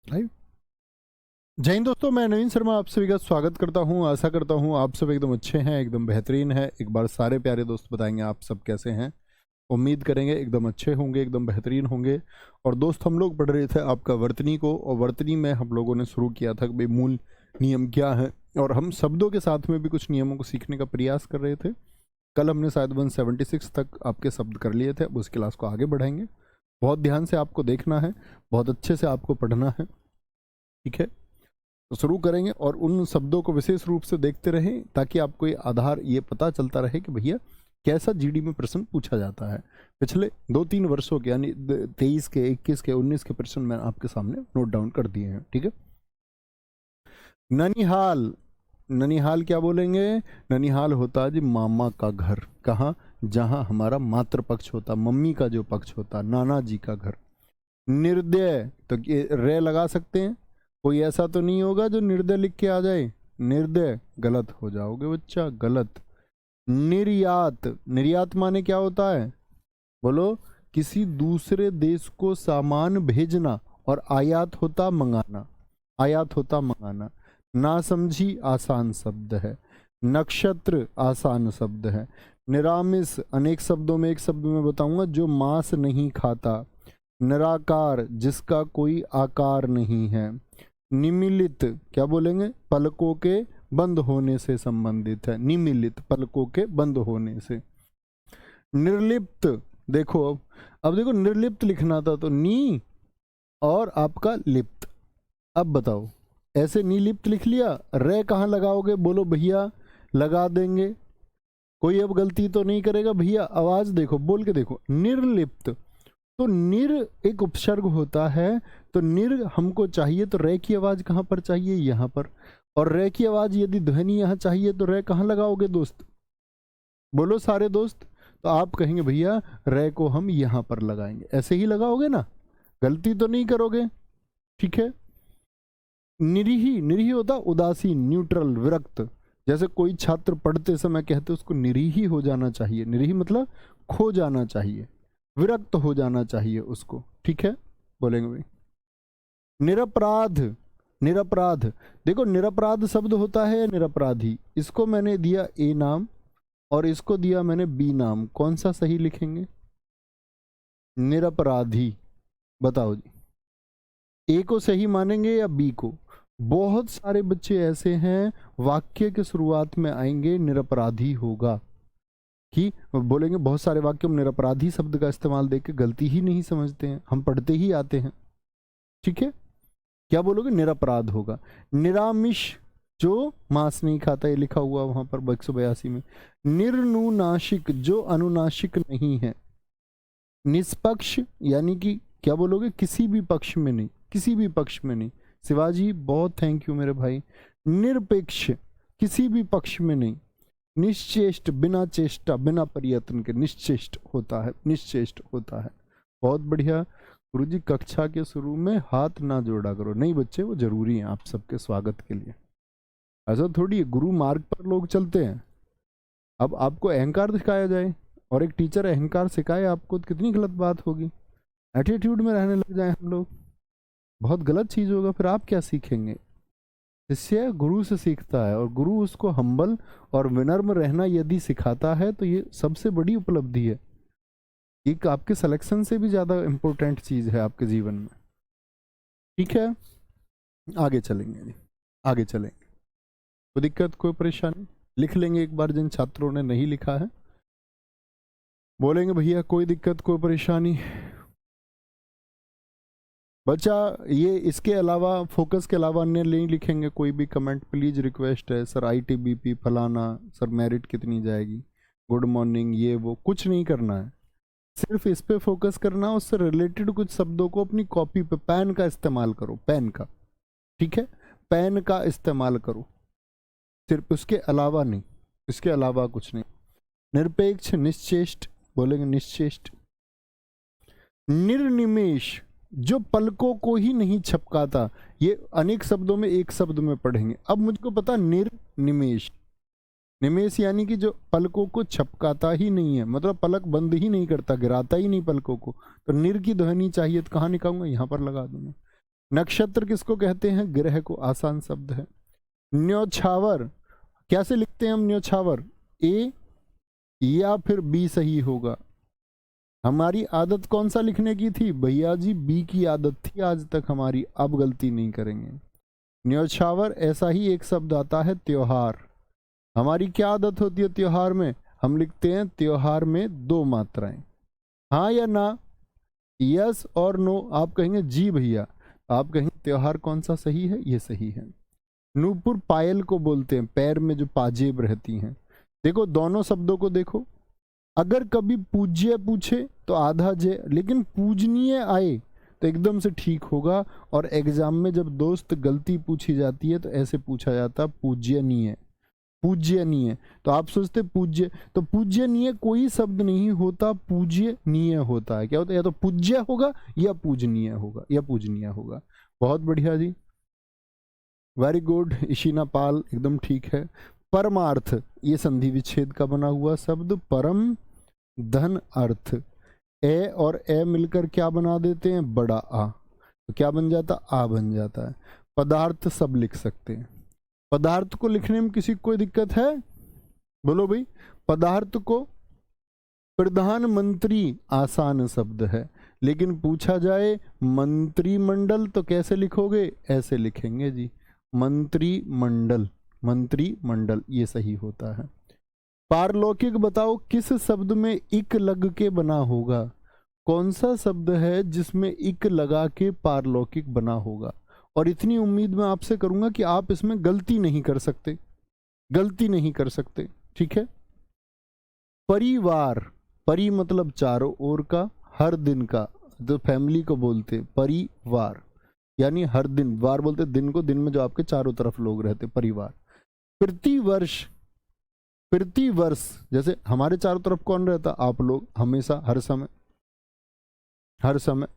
Live. जय हिंद दोस्तों, मैं नवीन शर्मा आप सभी का स्वागत करता हूं। आशा करता हूं आप सब एकदम अच्छे हैं, एकदम बेहतरीन है। एक बार सारे प्यारे दोस्त बताएंगे आप सब कैसे हैं। उम्मीद करेंगे एकदम अच्छे होंगे, एकदम बेहतरीन होंगे। और दोस्त, हम लोग पढ़ रहे थे आपका वर्तनी को, और वर्तनी में हम लोगों ने शुरू किया था कि भाई मूल नियम क्या है, और हम शब्दों के साथ में भी कुछ नियमों को सीखने का प्रयास कर रहे थे। कल हमने शायद 176 तक आपके शब्द कर लिए थे। अब उस क्लास को आगे बढ़ाएंगे। बहुत ध्यान से आपको देखना है, बहुत अच्छे से आपको पढ़ना है, ठीक है। तो शुरू करेंगे और उन शब्दों को विशेष रूप से देखते रहें ताकि आपको ये आधार ये पता चलता रहे कि भैया कैसा जीडी में प्रश्न पूछा जाता है। पिछले 2-3 वर्षों के यानी 23 के, 21 के, 19 के प्रश्न मैंने आपके सामने नोट डाउन कर दिए हैं, ठीक है। ननिहाल, ननिहाल क्या बोलेंगे? ननिहाल होता है जी मामा का घर। कहाँ? जहाँ हमारा मातृ पक्ष होता, मम्मी का जो पक्ष होता, नाना जी का घर। निर्दय, तो ये रे लगा सकते हैं। कोई ऐसा तो नहीं होगा जो निर्दय लिख के आ जाए। निर्दय गलत हो जाओगे बच्चा, गलत। निर्यात, निर्यात माने क्या होता है? बोलो। किसी दूसरे देश को सामान भेजना, और आयात होता मंगाना। आयात होता मंगाना। ना समझी आसान शब्द है। नक्षत्र आसान शब्द है। निरामिष अनेक शब्दों में एक शब्द में बताऊंगा, जो मांस नहीं खाता। निराकार, जिसका कोई आकार नहीं है। निमिलित क्या बोलेंगे? पलकों के बंद होने से संबंधित है। निमिलित पलकों के बंद होने से। निर्लिप्त, देखो अब देखो निर्लिप्त लिखना था तो नी और आपका लिप्त। अब बताओ, ऐसे नीलिप्त लिख लिया, रे कहाँ लगाओगे? बोलो भैया, लगा देंगे। कोई अब गलती तो नहीं करेगा भैया? आवाज देखो, बोल के देखो। निर्लिप्त, तो निर एक उपसर्ग होता है, तो निर हमको चाहिए तो रे की आवाज कहाँ पर चाहिए? यहाँ पर। और रे की आवाज यदि ध्वनि यहाँ चाहिए तो रे कहाँ लगाओगे दोस्त? बोलो सारे दोस्त। तो आप कहेंगे भैया रे को हम यहाँ पर लगाएंगे, ऐसे ही लगाओगे ना, गलती तो नहीं करोगे, ठीक है। निरीही, निरीही होता उदासीन, न्यूट्रल, विरक्त। जैसे कोई छात्र पढ़ते समय कहते उसको निरीही हो जाना चाहिए। निरीही मतलब खो जाना चाहिए, विरक्त हो जाना चाहिए उसको, ठीक है। बोलेंगे भाई। निरपराध, निरपराध, देखो निरपराध शब्द होता है निरपराधी। इसको मैंने दिया ए नाम और इसको दिया मैंने बी नाम, कौन सा सही लिखेंगे? निरपराधी। बताओ जी, ए को सही मानेंगे या बी को? बहुत सारे बच्चे ऐसे हैं वाक्य के शुरुआत में आएंगे निरपराधी होगा, कि बोलेंगे बहुत सारे वाक्य में निरपराधी शब्द का इस्तेमाल देख के गलती ही नहीं समझते हैं, हम पढ़ते ही आते हैं, ठीक है। क्या बोलोगे? निरपराध होगा। निरामिष, जो मांस नहीं खाता, ये लिखा हुआ वहां पर 182 में। निर्नुनाशिक, जो अनुनाशिक नहीं है। निष्पक्ष, यानी कि क्या बोलोगे? किसी भी पक्ष में नहीं, किसी भी पक्ष में नहीं। शिवाजी बहुत थैंक यू मेरे भाई। निरपेक्ष, किसी भी पक्ष में नहीं। निश्चेष्ट, बिना चेष्टा, बिना प्रयत्न के निश्चेष्ट होता है, निश्चेष्ट होता है। बहुत बढ़िया। गुरुजी कक्षा के शुरू में हाथ ना जोड़ा करो। नहीं बच्चे, वो जरूरी है आप सबके स्वागत के लिए। ऐसा थोड़ी है, गुरु मार्ग पर लोग चलते हैं। अब आपको अहंकार दिखाया जाए और एक टीचर अहंकार सिखाए आपको, तो कितनी गलत बात होगी। एटीट्यूड में रहने लग जाए हम लोग, बहुत गलत चीज होगा। फिर आप क्या सीखेंगे? शिष्य गुरु से सीखता है, और गुरु उसको हम्बल और विनम्र रहना यदि सिखाता है तो ये सबसे बड़ी उपलब्धि है। एक आपके सिलेक्शन से भी ज्यादा इंपॉर्टेंट चीज है आपके जीवन में, ठीक है। आगे चलेंगे जी, आगे चलेंगे। कोई दिक्कत, कोई परेशानी? लिख लेंगे एक बार जिन छात्रों ने नहीं लिखा है। बोलेंगे भैया कोई दिक्कत, कोई परेशानी? बच्चा ये इसके अलावा, फोकस के अलावा अन्य नहीं लिखेंगे कोई भी कमेंट? प्लीज रिक्वेस्ट है सर, ITBP फलाना, सर मेरिट कितनी जाएगी, गुड मॉर्निंग, ये वो कुछ नहीं करना है। सिर्फ इस पे फोकस करना, उससे रिलेटेड कुछ शब्दों को अपनी कॉपी पे, पेन का इस्तेमाल करो, पेन का, ठीक है। पेन का इस्तेमाल करो, सिर्फ उसके अलावा नहीं, इसके अलावा कुछ नहीं। निरपेक्ष, निश्चेष्ट, बोलेंगे निश्चेष्ट। निर्निमेष, जो पलकों को ही नहीं छपकाता। ये अनेक शब्दों में एक शब्द में पढ़ेंगे। अब मुझको पता, निर्निमेष, निमेष यानी कि जो पलकों को छपकाता ही नहीं है, मतलब पलक बंद ही नहीं करता, गिराता ही नहीं पलकों को। तो निर की ध्वनि चाहिए तो कहाँ निकालूंगा? यहाँ पर लगा दूंगा। नक्षत्र किसको कहते हैं? ग्रह को। आसान शब्द है। न्योछावर कैसे लिखते हैं हम? न्योछावर ए या फिर बी सही होगा? हमारी आदत कौन सा लिखने की थी भैया जी? बी की आदत थी आज तक हमारी, अब गलती नहीं करेंगे। न्योछावर ऐसा ही एक शब्द आता है त्योहार। हमारी क्या आदत होती है त्योहार में? हम लिखते हैं त्योहार में दो मात्राएं। हाँ या ना, यस और नो। आप कहेंगे जी भैया, आप कहेंगे त्योहार कौन सा सही है? ये सही है। नूपुर पायल को बोलते हैं, पैर में जो पाजेब रहती हैं। देखो दोनों शब्दों को देखो, अगर कभी पूज्य पूछे तो आधा जय, लेकिन पूजनीय आए तो एकदम से ठीक होगा। और एग्जाम में जब दोस्त गलती पूछी जाती है तो ऐसे पूछा जाता पूज्यनीय, पूज्यनीय। तो आप सोचते पूज्य, तो पूज्यनीय कोई शब्द नहीं होता, पूज्यनीय होता है। क्या होता है? या तो पूज्य होगा या पूजनीय होगा, या पूजनीय होगा। बहुत बढ़िया जी, वेरी गुड। इशिना पाल एकदम ठीक है। परमार्थ ये संधि विच्छेद का बना हुआ शब्द, परम धन अर्थ। ए और ए मिलकर क्या बना देते हैं? बड़ा आ। तो क्या बन जाता? आ बन जाता है। पदार्थ सब लिख सकते हैं। पदार्थ को लिखने में किसी को कोई दिक्कत है? बोलो भाई। पदार्थ को प्रधानमंत्री आसान शब्द है, लेकिन पूछा जाए मंत्रिमंडल तो कैसे लिखोगे? ऐसे लिखेंगे जी, मंत्रिमंडल, मंत्रिमंडल ये सही होता है। पारलौकिक बताओ किस शब्द में इक लग के बना होगा? कौन सा शब्द है जिसमें इक लगा के पारलौकिक बना होगा? और इतनी उम्मीद मैं आपसे करूंगा कि आप इसमें गलती नहीं कर सकते, गलती नहीं कर सकते, ठीक है। परिवार, परि मतलब चारों ओर का, हर दिन का, तो फैमिली को बोलते परिवार, यानी हर दिन, वार बोलते दिन को, दिन में जो आपके चारों तरफ लोग रहते, परिवार। प्रतिवर्ष, प्रतिवर्ष जैसे हमारे चारों तरफ कौन रहता? आप लोग, हमेशा, हर समय, हर समय,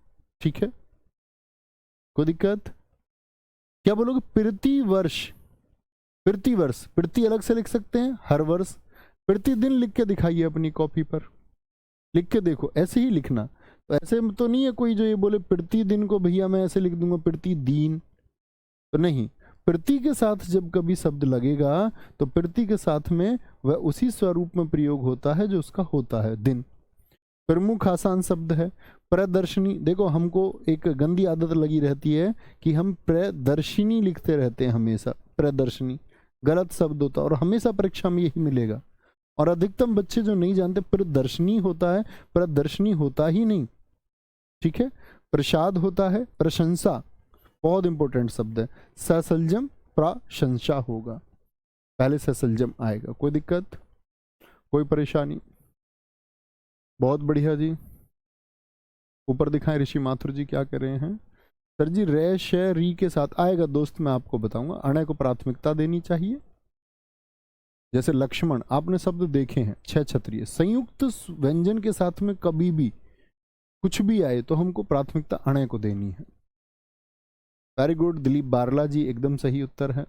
ठीक है, कोई दिक्कत? क्या बोलोगे? प्रतिवर्ष, प्रतिवर्ष, प्रति अलग से लिख सकते हैं, हर वर्ष। प्रतिदिन लिख के दिखाइए अपनी कॉपी पर, लिख के देखो, ऐसे ही लिखना। तो ऐसे में तो नहीं है कोई जो ये बोले प्रतिदिन को भैया मैं ऐसे लिख दूंगा प्रतिदिन, तो नहीं। प्रति के साथ जब कभी शब्द लगेगा तो प्रति के साथ में वह उसी स्वरूप में प्रयोग होता है जो उसका होता है, दिन। प्रमुख आसान शब्द है। प्रदर्शनी, देखो हमको एक गंदी आदत लगी रहती है कि हम प्रदर्शनी लिखते रहते हैं हमेशा, प्रदर्शनी गलत शब्द होता है और हमेशा परीक्षा में यही मिलेगा। और अधिकतम बच्चे जो नहीं जानते प्रदर्शनी होता है, प्रदर्शनी होता ही नहीं, ठीक है। प्रसाद होता है, प्रशंसा, बहुत इंपॉर्टेंट शब्द है। ससलजम प्रशंसा होगा, पहले ससलजम आएगा। कोई दिक्कत, कोई परेशानी? बहुत बढ़िया जी। ऊपर दिखाएं ऋषि माथुर जी क्या कर रहे हैं। सर जी रे श री के साथ आएगा दोस्त, मैं आपको बताऊंगा। अणय को प्राथमिकता देनी चाहिए। जैसे लक्ष्मण, आपने शब्द देखे हैं, छह क्षत्रिय, संयुक्त व्यंजन के साथ में कभी भी कुछ भी आए तो हमको प्राथमिकता अणय को देनी है। वेरी गुड दिलीप बारला जी, एकदम सही उत्तर है।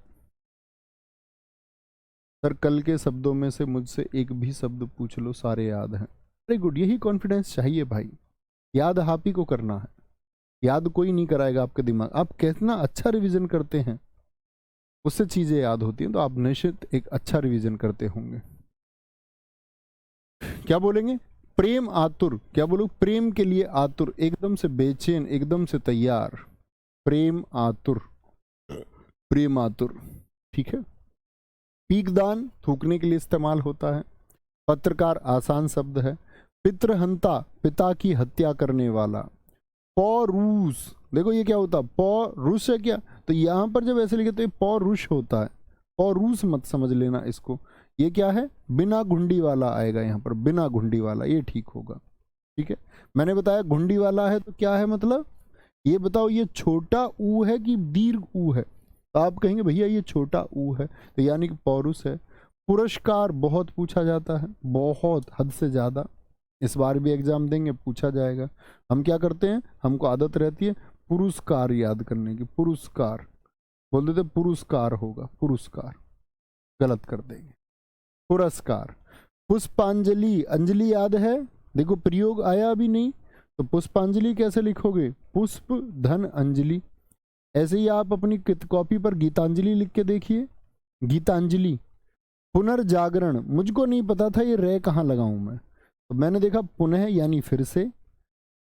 सर कल के शब्दों में से मुझसे एक भी शब्द पूछ लो, सारे याद हैं। वेरी गुड, यही कॉन्फिडेंस चाहिए भाई, याद आप ही को करना है, याद कोई नहीं कराएगा आपके दिमाग। आप कितना अच्छा रिवीजन करते हैं उससे चीजें याद होती हैं, तो आप निश्चित एक अच्छा रिवीजन करते होंगे। क्या बोलेंगे? प्रेम आतुर, क्या बोलो? प्रेम के लिए आतुर, एकदम से बेचैन, एकदम से तैयार, प्रेम आतुर, प्रेम आतुर, ठीक है। पीकदान थूकने के लिए इस्तेमाल होता है। पत्रकार आसान शब्द है। पितृहंता, पिता की हत्या करने वाला। पौरुष, देखो ये क्या होता है? पौरुष है क्या? तो यहां पर जब ऐसे लिखे तो ये पौरुष होता है, पौरुष मत समझ लेना इसको। ये क्या है? बिना घुंडी वाला आएगा यहाँ पर, बिना घुंडी वाला, ये ठीक होगा, ठीक है। मैंने बताया घुंडी वाला है तो क्या है मतलब? ये बताओ ये छोटा ऊ है कि दीर्घ ऊ है? तो आप कहेंगे भैया ये छोटा ऊ है, तो यानी कि पौरुष है। पुरस्कार बहुत पूछा जाता है, बहुत, हद से ज्यादा। इस बार भी एग्जाम देंगे, पूछा जाएगा। हम क्या करते हैं, हमको आदत रहती है पुरस्कार याद करने की, पुरस्कार बोल देते, पुरस्कार होगा, पुरस्कार, गलत कर देंगे, पुरस्कार। पुष्पांजलि, अंजलि याद है, देखो प्रयोग आया भी नहीं, तो पुष्पांजलि कैसे लिखोगे? पुष्प धन अंजलि, ऐसे ही आप अपनी कॉपी पर गीतांजलि लिख के देखिए, गीतांजलि। पुनर्जागरण, मुझको नहीं पता था ये रे कहाँ लगाऊं मैं, तो मैंने देखा पुनः यानी फिर से,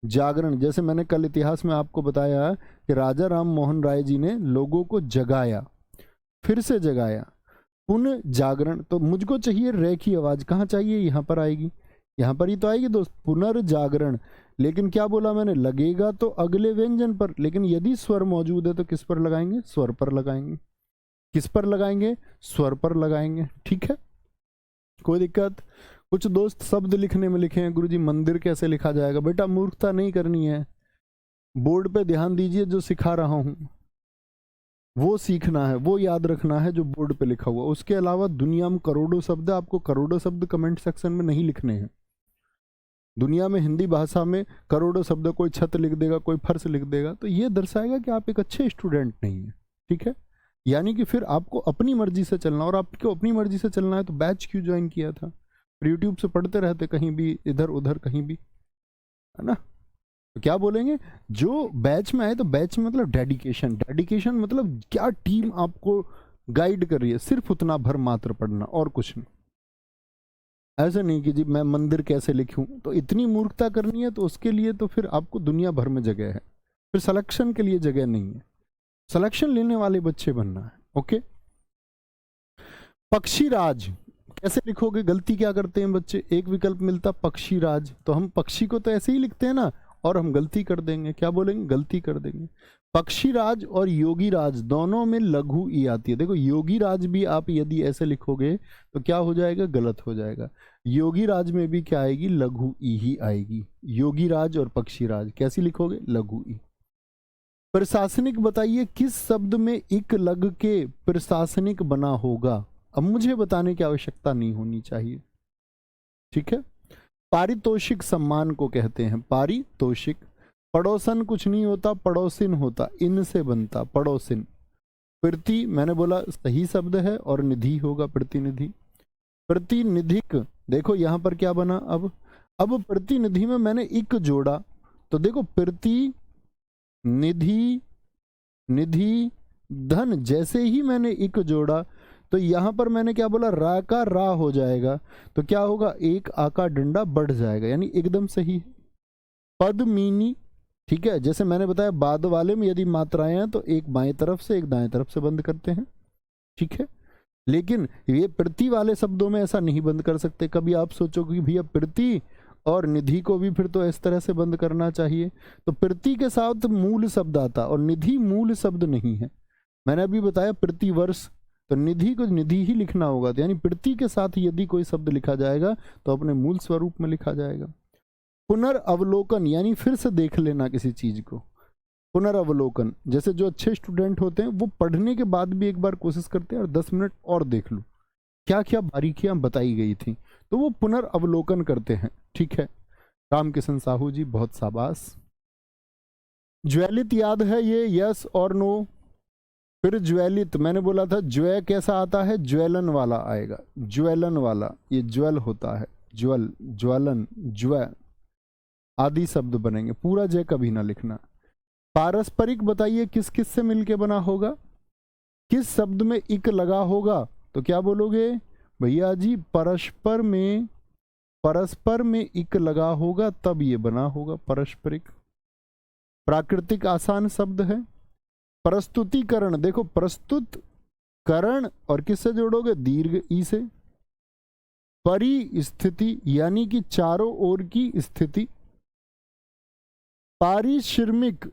जागरण जैसे मैंने कल इतिहास में आपको बताया कि राजा राम मोहन राय जी ने लोगों को जगाया, फिर से जगाया, पुनः जागरण। तो मुझको चाहिए रे की आवाज, कहाँ चाहिए, यहाँ पर आएगी, यहाँ पर ही तो आएगी दोस्त, पुनर्जागरण। लेकिन क्या बोला मैंने, लगेगा तो अगले व्यंजन पर, लेकिन यदि स्वर मौजूद है तो किस पर लगाएंगे, स्वर पर लगाएंगे। किस पर लगाएंगे, स्वर पर लगाएंगे। ठीक है, कोई दिक्कत। कुछ दोस्त शब्द लिखने में लिखे हैं, गुरुजी मंदिर कैसे लिखा जाएगा। बेटा मूर्खता नहीं करनी है, बोर्ड पे ध्यान दीजिए, जो सिखा रहा हूं वो सीखना है, वो याद रखना है जो बोर्ड पे लिखा हुआ। उसके अलावा दुनिया में करोड़ों शब्द, आपको करोड़ों शब्द कमेंट सेक्शन में नहीं लिखने हैं। दुनिया में हिंदी भाषा में करोड़ों शब्द, कोई छत लिख देगा, कोई फर्श लिख देगा, तो ये दर्शाएगा कि आप एक अच्छे स्टूडेंट नहीं है। ठीक है, यानी कि फिर आपको अपनी मर्जी से चलना, और आपको अपनी मर्जी से चलना है तो बैच क्यों ज्वाइन किया था, यूट्यूब से पढ़ते रहते कहीं भी, इधर उधर कहीं भी, है ना। तो क्या बोलेंगे, जो बैच में आए तो बैच में मतलब डेडिकेशन, डेडिकेशन मतलब क्या टीम आपको गाइड कर रही है, सिर्फ उतना भर मात्र पढ़ना और कुछ नहीं। ऐसा नहीं कि जी मैं मंदिर कैसे लिखूं, तो इतनी मूर्खता करनी है तो उसके लिए तो फिर आपको दुनिया भर में जगह है, फिर सिलेक्शन के लिए जगह नहीं है, सिलेक्शन लेने वाले बच्चे बनना है। ओके, पक्षीराज कैसे लिखोगे, गलती क्या करते हैं बच्चे, एक विकल्प मिलता पक्षीराज, तो हम पक्षी को तो ऐसे ही लिखते हैं ना, और हम गलती कर देंगे, क्या बोलेंगे, गलती कर देंगे। पक्षीराज और योगीराज दोनों में लघु ई आती है। देखो योगीराज भी आप यदि ऐसे लिखोगे तो क्या हो जाएगा, गलत हो जाएगा। योगीराज में भी क्या आएगी, लघु ई ही आएगी। योगीराज और पक्षीराज कैसी लिखोगे, लघु ई। प्रशासनिक बताइए किस शब्द में इक लग के प्रशासनिक बना होगा। अब मुझे बताने की आवश्यकता नहीं होनी चाहिए। ठीक है, पारितोषिक सम्मान को कहते हैं, पारितोषिक। पड़ोसन कुछ नहीं होता, पड़ोसिन होता, इनसे बनता पड़ोसिन। प्रति मैंने बोला सही शब्द है, और निधि होगा प्रतिनिधि। प्रतिनिधिक, देखो यहां पर क्या बना, अब प्रतिनिधि में मैंने इक जोड़ा, तो देखो प्रतिनिधि, निधि, धन, जैसे ही मैंने इक जोड़ा तो यहां पर मैंने क्या बोला, रा का रा हो जाएगा, तो क्या होगा, एक आ का डंडा बढ़ जाएगा, यानी एकदम सही है। पद्मिनी, ठीक है, जैसे मैंने बताया बाद वाले में यदि मात्राएं हैं तो एक बाएं तरफ से एक दाएं तरफ से बंद करते हैं। ठीक है, लेकिन ये प्रति वाले शब्दों में ऐसा नहीं बंद कर सकते। कभी आप सोचोगे कि भैया प्रति और निधि को भी फिर तो इस तरह से बंद करना चाहिए, तो प्रति के साथ मूल शब्द आता, और निधि मूल शब्द नहीं है। मैंने अभी बताया प्रति वर्ष, तो निधि को निधि ही लिखना होगा, तो यानी प्रति के साथ यदि कोई शब्द लिखा जाएगा तो अपने मूल स्वरूप में लिखा जाएगा। पुनर्अवलोकन यानी फिर से देख लेना किसी चीज को, पुनर्अवलोकन। जैसे जो अच्छे स्टूडेंट होते हैं वो पढ़ने के बाद भी एक बार कोशिश करते हैं और 10 मिनट और देख लूं क्या क्या बारीकियां बताई गई थी, तो वो पुनर्अवलोकन करते हैं। ठीक है, रामकिशन साहू जी बहुत शाबाश। ज्वलित याद है ये, यस और नो। फिर ज्वलित मैंने बोला था, ज्वय कैसा आता है, ज्वलन वाला आएगा, ज्वलन वाला, ये ज्वल होता है, ज्वल, ज्वलन, ज्व आदि शब्द बनेंगे, पूरा जय कभी ना लिखना। पारस्परिक बताइए किस किस से मिलके बना होगा, किस शब्द में इक लगा होगा, तो क्या बोलोगे भैया जी, परस्पर में इक लगा होगा तब ये बना होगा पारस्परिक। प्राकृतिक आसान शब्द है। प्रस्तुतिकरण, देखो प्रस्तुत करण और किससे जोड़ोगे, दीर्घ ई से। परिस्थिति यानी कि चारों ओर की स्थिति। पारिश्रमिक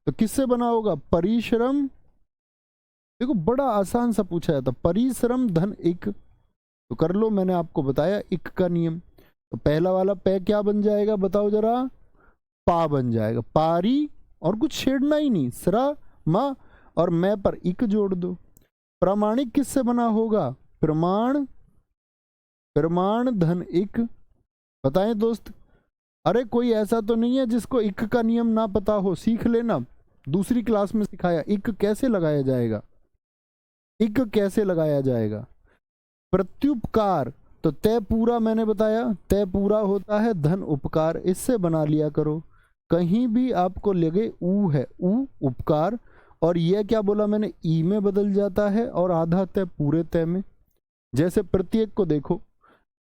तो किससे बना होगा, परिश्रम, देखो बड़ा आसान सा पूछा जाता, परिश्रम धन इक, तो कर लो, मैंने आपको बताया इक का नियम। तो पहला वाला पै क्या बन जाएगा बताओ जरा, पा बन जाएगा, पारी, और कुछ छेड़ना ही नहीं, सरा मा और मैं पर इक जोड़ दो। प्रामाणिक किससे बना होगा, प्रमाण, प्रमाण धन इक। बताएं दोस्त, अरे कोई ऐसा तो नहीं है जिसको इक का नियम ना पता हो, सीख लेना, दूसरी क्लास में सिखाया इक कैसे लगाया जाएगा, इक कैसे लगाया जाएगा। प्रत्युपकार, तो तय पूरा मैंने बताया, तय पूरा होता है धन उपकार, इससे बना लिया करो। कहीं भी आपको लगे ऊ है, ऊ उपकार, और यह क्या बोला मैंने, ई में बदल जाता है और आधा तय पूरे तय में। जैसे प्रत्येक को देखो,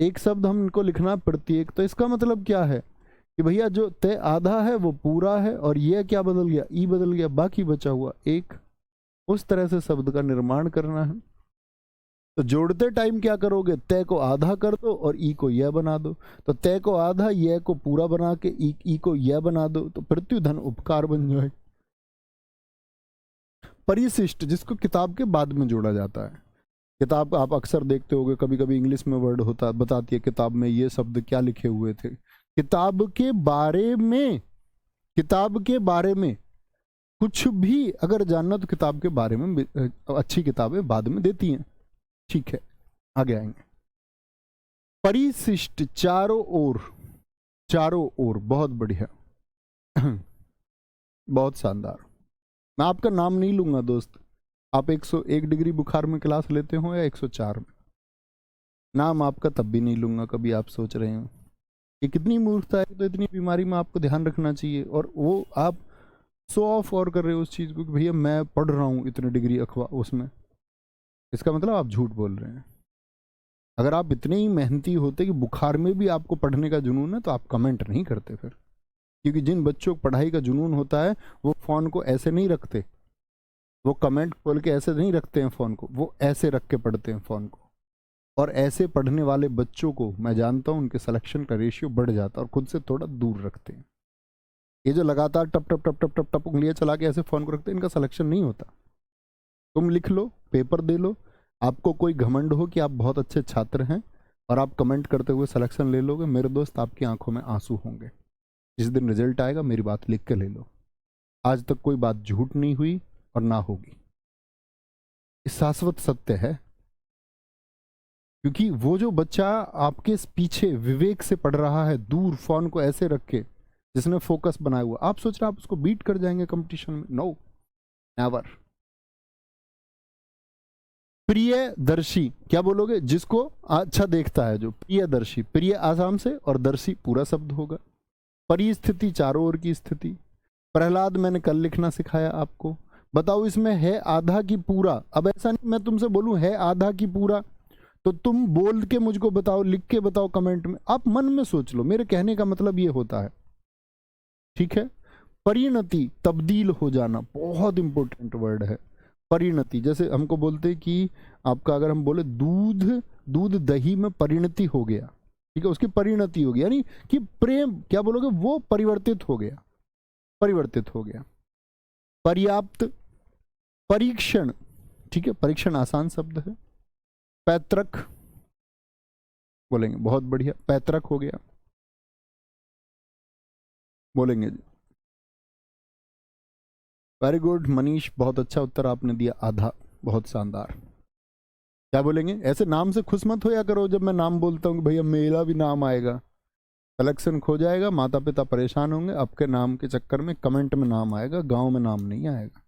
एक शब्द हम इनको लिखना प्रत्येक, तो इसका मतलब क्या है कि भैया जो तय आधा है वो पूरा है, और यह क्या बदल गया, ई बदल गया, बाकी बचा हुआ एक। उस तरह से शब्द का निर्माण करना है। तो जोड़ते टाइम क्या करोगे, तय को आधा कर दो और ई को यह बना दो। तो तय को आधा, यह को पूरा बना के ई को यह बना दो, तो प्रत्युधन उपकार बन जाए। परिशिष्ट, जिसको किताब के बाद में जोड़ा जाता है। किताब आप अक्सर देखते होगे, कभी कभी इंग्लिश में वर्ड होता बताती है किताब में ये शब्द क्या लिखे हुए थे। किताब के बारे में, किताब के बारे में कुछ भी अगर जानना तो किताब के बारे में अच्छी किताबें बाद में देती हैं। ठीक है, आगे आएंगे। परिशिष्ट, चारों ओर, चारों ओर, बहुत बढ़िया बहुत शानदार। मैं आपका नाम नहीं लूंगा दोस्त, आप 101 डिग्री बुखार में क्लास लेते हो या 104 में, नाम आपका तब भी नहीं लूंगा कभी। आप सोच रहे हो कि कितनी मूर्खता है, तो इतनी बीमारी में आपको ध्यान रखना चाहिए, और वो आप शो ऑफ और कर रहे हो उस चीज़ को कि भैया मैं पढ़ रहा हूँ इतने डिग्री अखवा उसमें। इसका मतलब आप झूठ बोल रहे हैं। अगर आप इतने ही मेहनती होते कि बुखार में भी आपको पढ़ने का जुनून है, तो आप कमेंट नहीं करते फिर। क्योंकि जिन बच्चों को पढ़ाई का जुनून होता है वो फ़ोन को ऐसे नहीं रखते, वो कमेंट खोल के ऐसे नहीं रखते हैं फ़ोन को, वो ऐसे रख के पढ़ते हैं फ़ोन को। और ऐसे पढ़ने वाले बच्चों को मैं जानता हूँ, उनके सिलेक्शन का रेशियो बढ़ जाता है, और खुद से थोड़ा दूर रखते हैं। ये जो लगातार टप टप टप टप टप टप उंगलियां चला के ऐसे फ़ोन को रखते हैं, इनका सिलेक्शन नहीं होता। तुम लिख लो, पेपर दे लो, आपको कोई घमंड हो कि आप बहुत अच्छे छात्र हैं और आप कमेंट करते हुए सिलेक्शन ले लोगे, मेरे दोस्त आपकी आंखों में आंसू होंगे। जिस दिन रिजल्ट आएगा मेरी बात लिख के ले लो। आज तक कोई बात झूठ नहीं हुई और ना होगी, शाश्वत सत्य है। क्योंकि वो जो बच्चा आपके पीछे विवेक से पढ़ रहा है, दूर फ़ोन को ऐसे रख के, जिसने फोकस बनाया हुआ, आप सोच रहे हैं आप उसको बीट कर जाएंगे कंपटीशन में? No, never. प्रियदर्शी, क्या बोलोगे, जिसको अच्छा देखता है, जो प्रियदर्शी, प्रिय आसाम से और दर्शी पूरा शब्द होगा। परिस्थिति, चारों ओर की स्थिति। प्रहलाद मैंने कल लिखना सिखाया आपको। बताओ इसमें है आधा की पूरा। अब ऐसा नहीं मैं तुमसे बोलूं है आधा की पूरा, तो तुम बोल के मुझको बताओ, लिख के बताओ कमेंट में, आप मन में सोच लो। मेरे कहने का मतलब ये होता है, ठीक है। परिणति, तब्दील हो जाना, बहुत इंपॉर्टेंट वर्ड है परिणति। जैसे हमको बोलते कि आपका अगर हम बोले दूध दही में परिणति हो गया, ठीक है, उसकी परिणति हो गई, यानी कि प्रेम, क्या बोलोगे, वो परिवर्तित हो गया, परिवर्तित हो गया। पर्याप्त, परीक्षण, ठीक है, परीक्षण आसान शब्द है। पैतृक बोलेंगे, बहुत बढ़िया, पैतृक हो गया, बोलेंगे जी। वेरी गुड मनीष, बहुत अच्छा उत्तर आपने दिया, आधा, बहुत शानदार। क्या बोलेंगे, ऐसे नाम से खुश मत होया करो जब मैं नाम बोलता हूँ कि भैया मेरा भी नाम आएगा, कलेक्शन खो जाएगा, माता पिता परेशान होंगे, आपके नाम के चक्कर में कमेंट में नाम आएगा, गांव में नाम नहीं आएगा।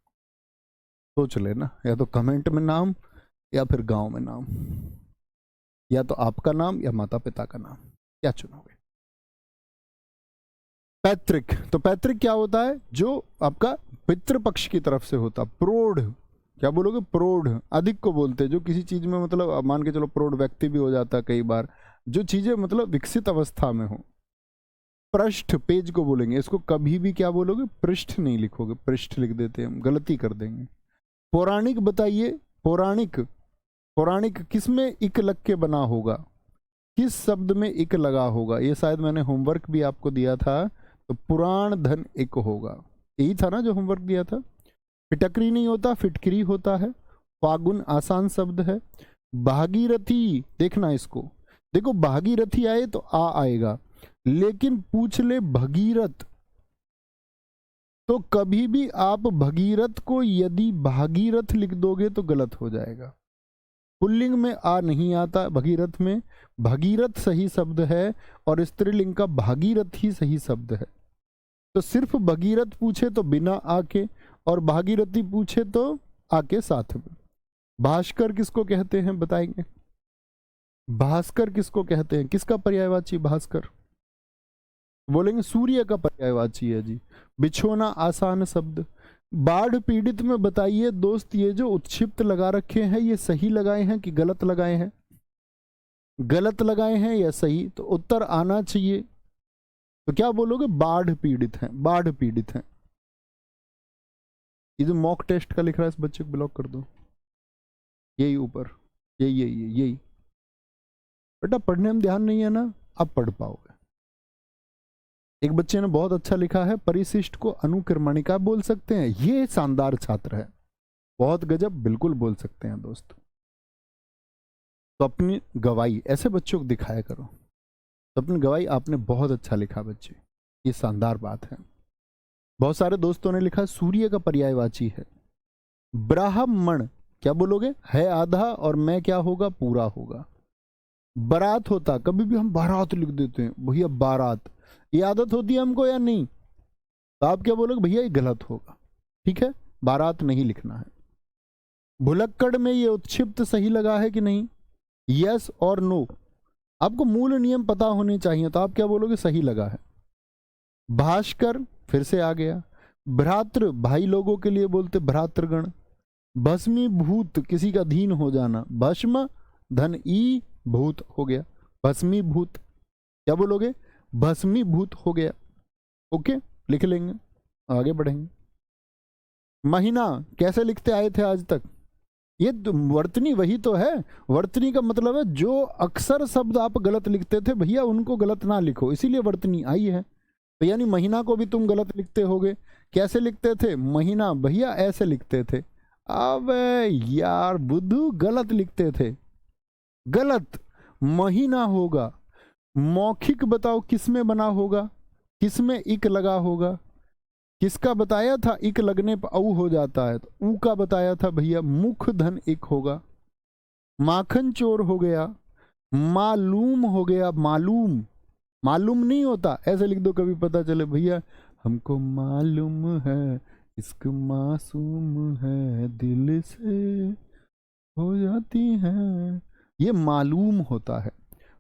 सोच लेना, या तो कमेंट में नाम या फिर गांव में नाम, या तो आपका नाम या माता पिता का नाम, क्या चुनोगे? पैतृक, तो पैतृक क्या होता है, जो आपका पितृपक्ष की तरफ से होता। प्रौढ़, क्या बोलोगे, प्रौढ़, अधिक को बोलते हैं जो किसी चीज में, मतलब मान के चलो प्रौढ़ व्यक्ति भी हो जाता है कई बार, जो चीजें मतलब विकसित अवस्था में हो। पृष्ठ, पेज को बोलेंगे, इसको कभी भी क्या बोलोगे, पृष्ठ नहीं लिखोगे, पृष्ठ लिख देते हैं हम, गलती कर देंगे। पौराणिक, बताइए पौराणिक, पौराणिक किस में इक लग के बना होगा, किस शब्द में इक लगा होगा? ये शायद मैंने होमवर्क भी आपको दिया था, तो पुराण धन इक होगा, यही था ना जो होमवर्क दिया था। फिटकरी नहीं होता, फिटकरी होता है। फागुन आसान शब्द है। भागीरथी, देखना इसको, देखो भागीरथी आए तो आ आएगा, लेकिन पूछ ले भगीरथ, तो कभी भी आप भगीरथ को यदि भागीरथ लिख दोगे तो गलत हो जाएगा। पुल्लिंग में आ नहीं आता भगीरथ में, भगीरथ सही शब्द है और स्त्रीलिंग का भागीरथ ही सही शब्द है। तो सिर्फ भगीरथ पूछे तो बिना आके, और भागीरथी पूछे तो आके साथ में। भास्कर किसको कहते हैं बताएंगे? भास्कर किसको कहते हैं, किसका पर्यायवाची भास्कर? बोलेंगे सूर्य का पर्यायवाची है जी। बिछोना आसान शब्द, बाढ़ पीड़ित में बताइए दोस्त, ये जो उत्क्षिप्त लगा रखे हैं ये सही लगाए हैं कि गलत लगाए हैं? गलत लगाए हैं या सही? तो उत्तर आना चाहिए। तो क्या बोलोगे? बाढ़ पीड़ित हैं, बाढ़ पीड़ित हैं। ये जो मॉक टेस्ट का लिख रहा है इस बच्चे को ब्लॉक कर दो। यही ऊपर, यही बेटा, पढ़ने में ध्यान नहीं है ना, अब पढ़ पाओगे। एक बच्चे ने बहुत अच्छा लिखा है, परिशिष्ट को अनुक्रमणिका बोल सकते हैं। ये शानदार छात्र है, बहुत गजब, बिल्कुल बोल सकते हैं दोस्त। तो अपनी गवाही ऐसे बच्चों को दिखाया करो। तो अपनी गवाही आपने बहुत अच्छा लिखा बच्चे, ये शानदार बात है। बहुत सारे दोस्तों ने लिखा सूर्य का पर्यायवाची है। ब्राह्मण क्या बोलोगे? है आधा और मैं क्या होगा? पूरा होगा। बारात होता, कभी भी हम बारात लिख देते हैं, भैया बारात, ये आदत होती है हमको या नहीं? तो आप क्या बोलोगे? भैया ये गलत होगा, ठीक है, बारात नहीं लिखना है। भुलक्कड़ में ये उत्क्षिप्त सही लगा है कि नहीं? यस और नो, आपको मूल नियम पता होने चाहिए। तो आप क्या बोलोगे? सही लगा है। भास्कर फिर से आ गया। भ्रातृ भाई लोगों के लिए बोलते भ्रातृगण। भस्मीभूत किसी का धीन हो जाना, भस्म धन ई भूत हो गया, भस्मीभूत। क्या बोलोगे? भस्मीभूत हो गया। ओके, लिख लेंगे, आगे बढ़ेंगे। महीना कैसे लिखते आए थे आज तक? ये वर्तनी वही तो है। वर्तनी का मतलब है जो अक्सर शब्द आप गलत लिखते थे भैया उनको गलत ना लिखो, इसीलिए वर्तनी आई है। तो यानी महीना को भी तुम गलत लिखते होगे। कैसे लिखते थे? महीना भैया ऐसे लिखते थे। अब यार बुद्धू, गलत लिखते थे, गलत। महीना होगा। मौखिक बताओ किसमें बना होगा? किसमें इक लगा होगा? किसका बताया था? इक लगने पर औ हो जाता है, तो ऊ का बताया था भैया, मुख धन इक होगा। माखन चोर हो गया। मालूम हो गया, मालूम, मालूम नहीं होता, ऐसे लिख दो कभी पता चले भैया हमको मालूम है इश्क मासूम है दिल से हो जाती है, ये मालूम होता है।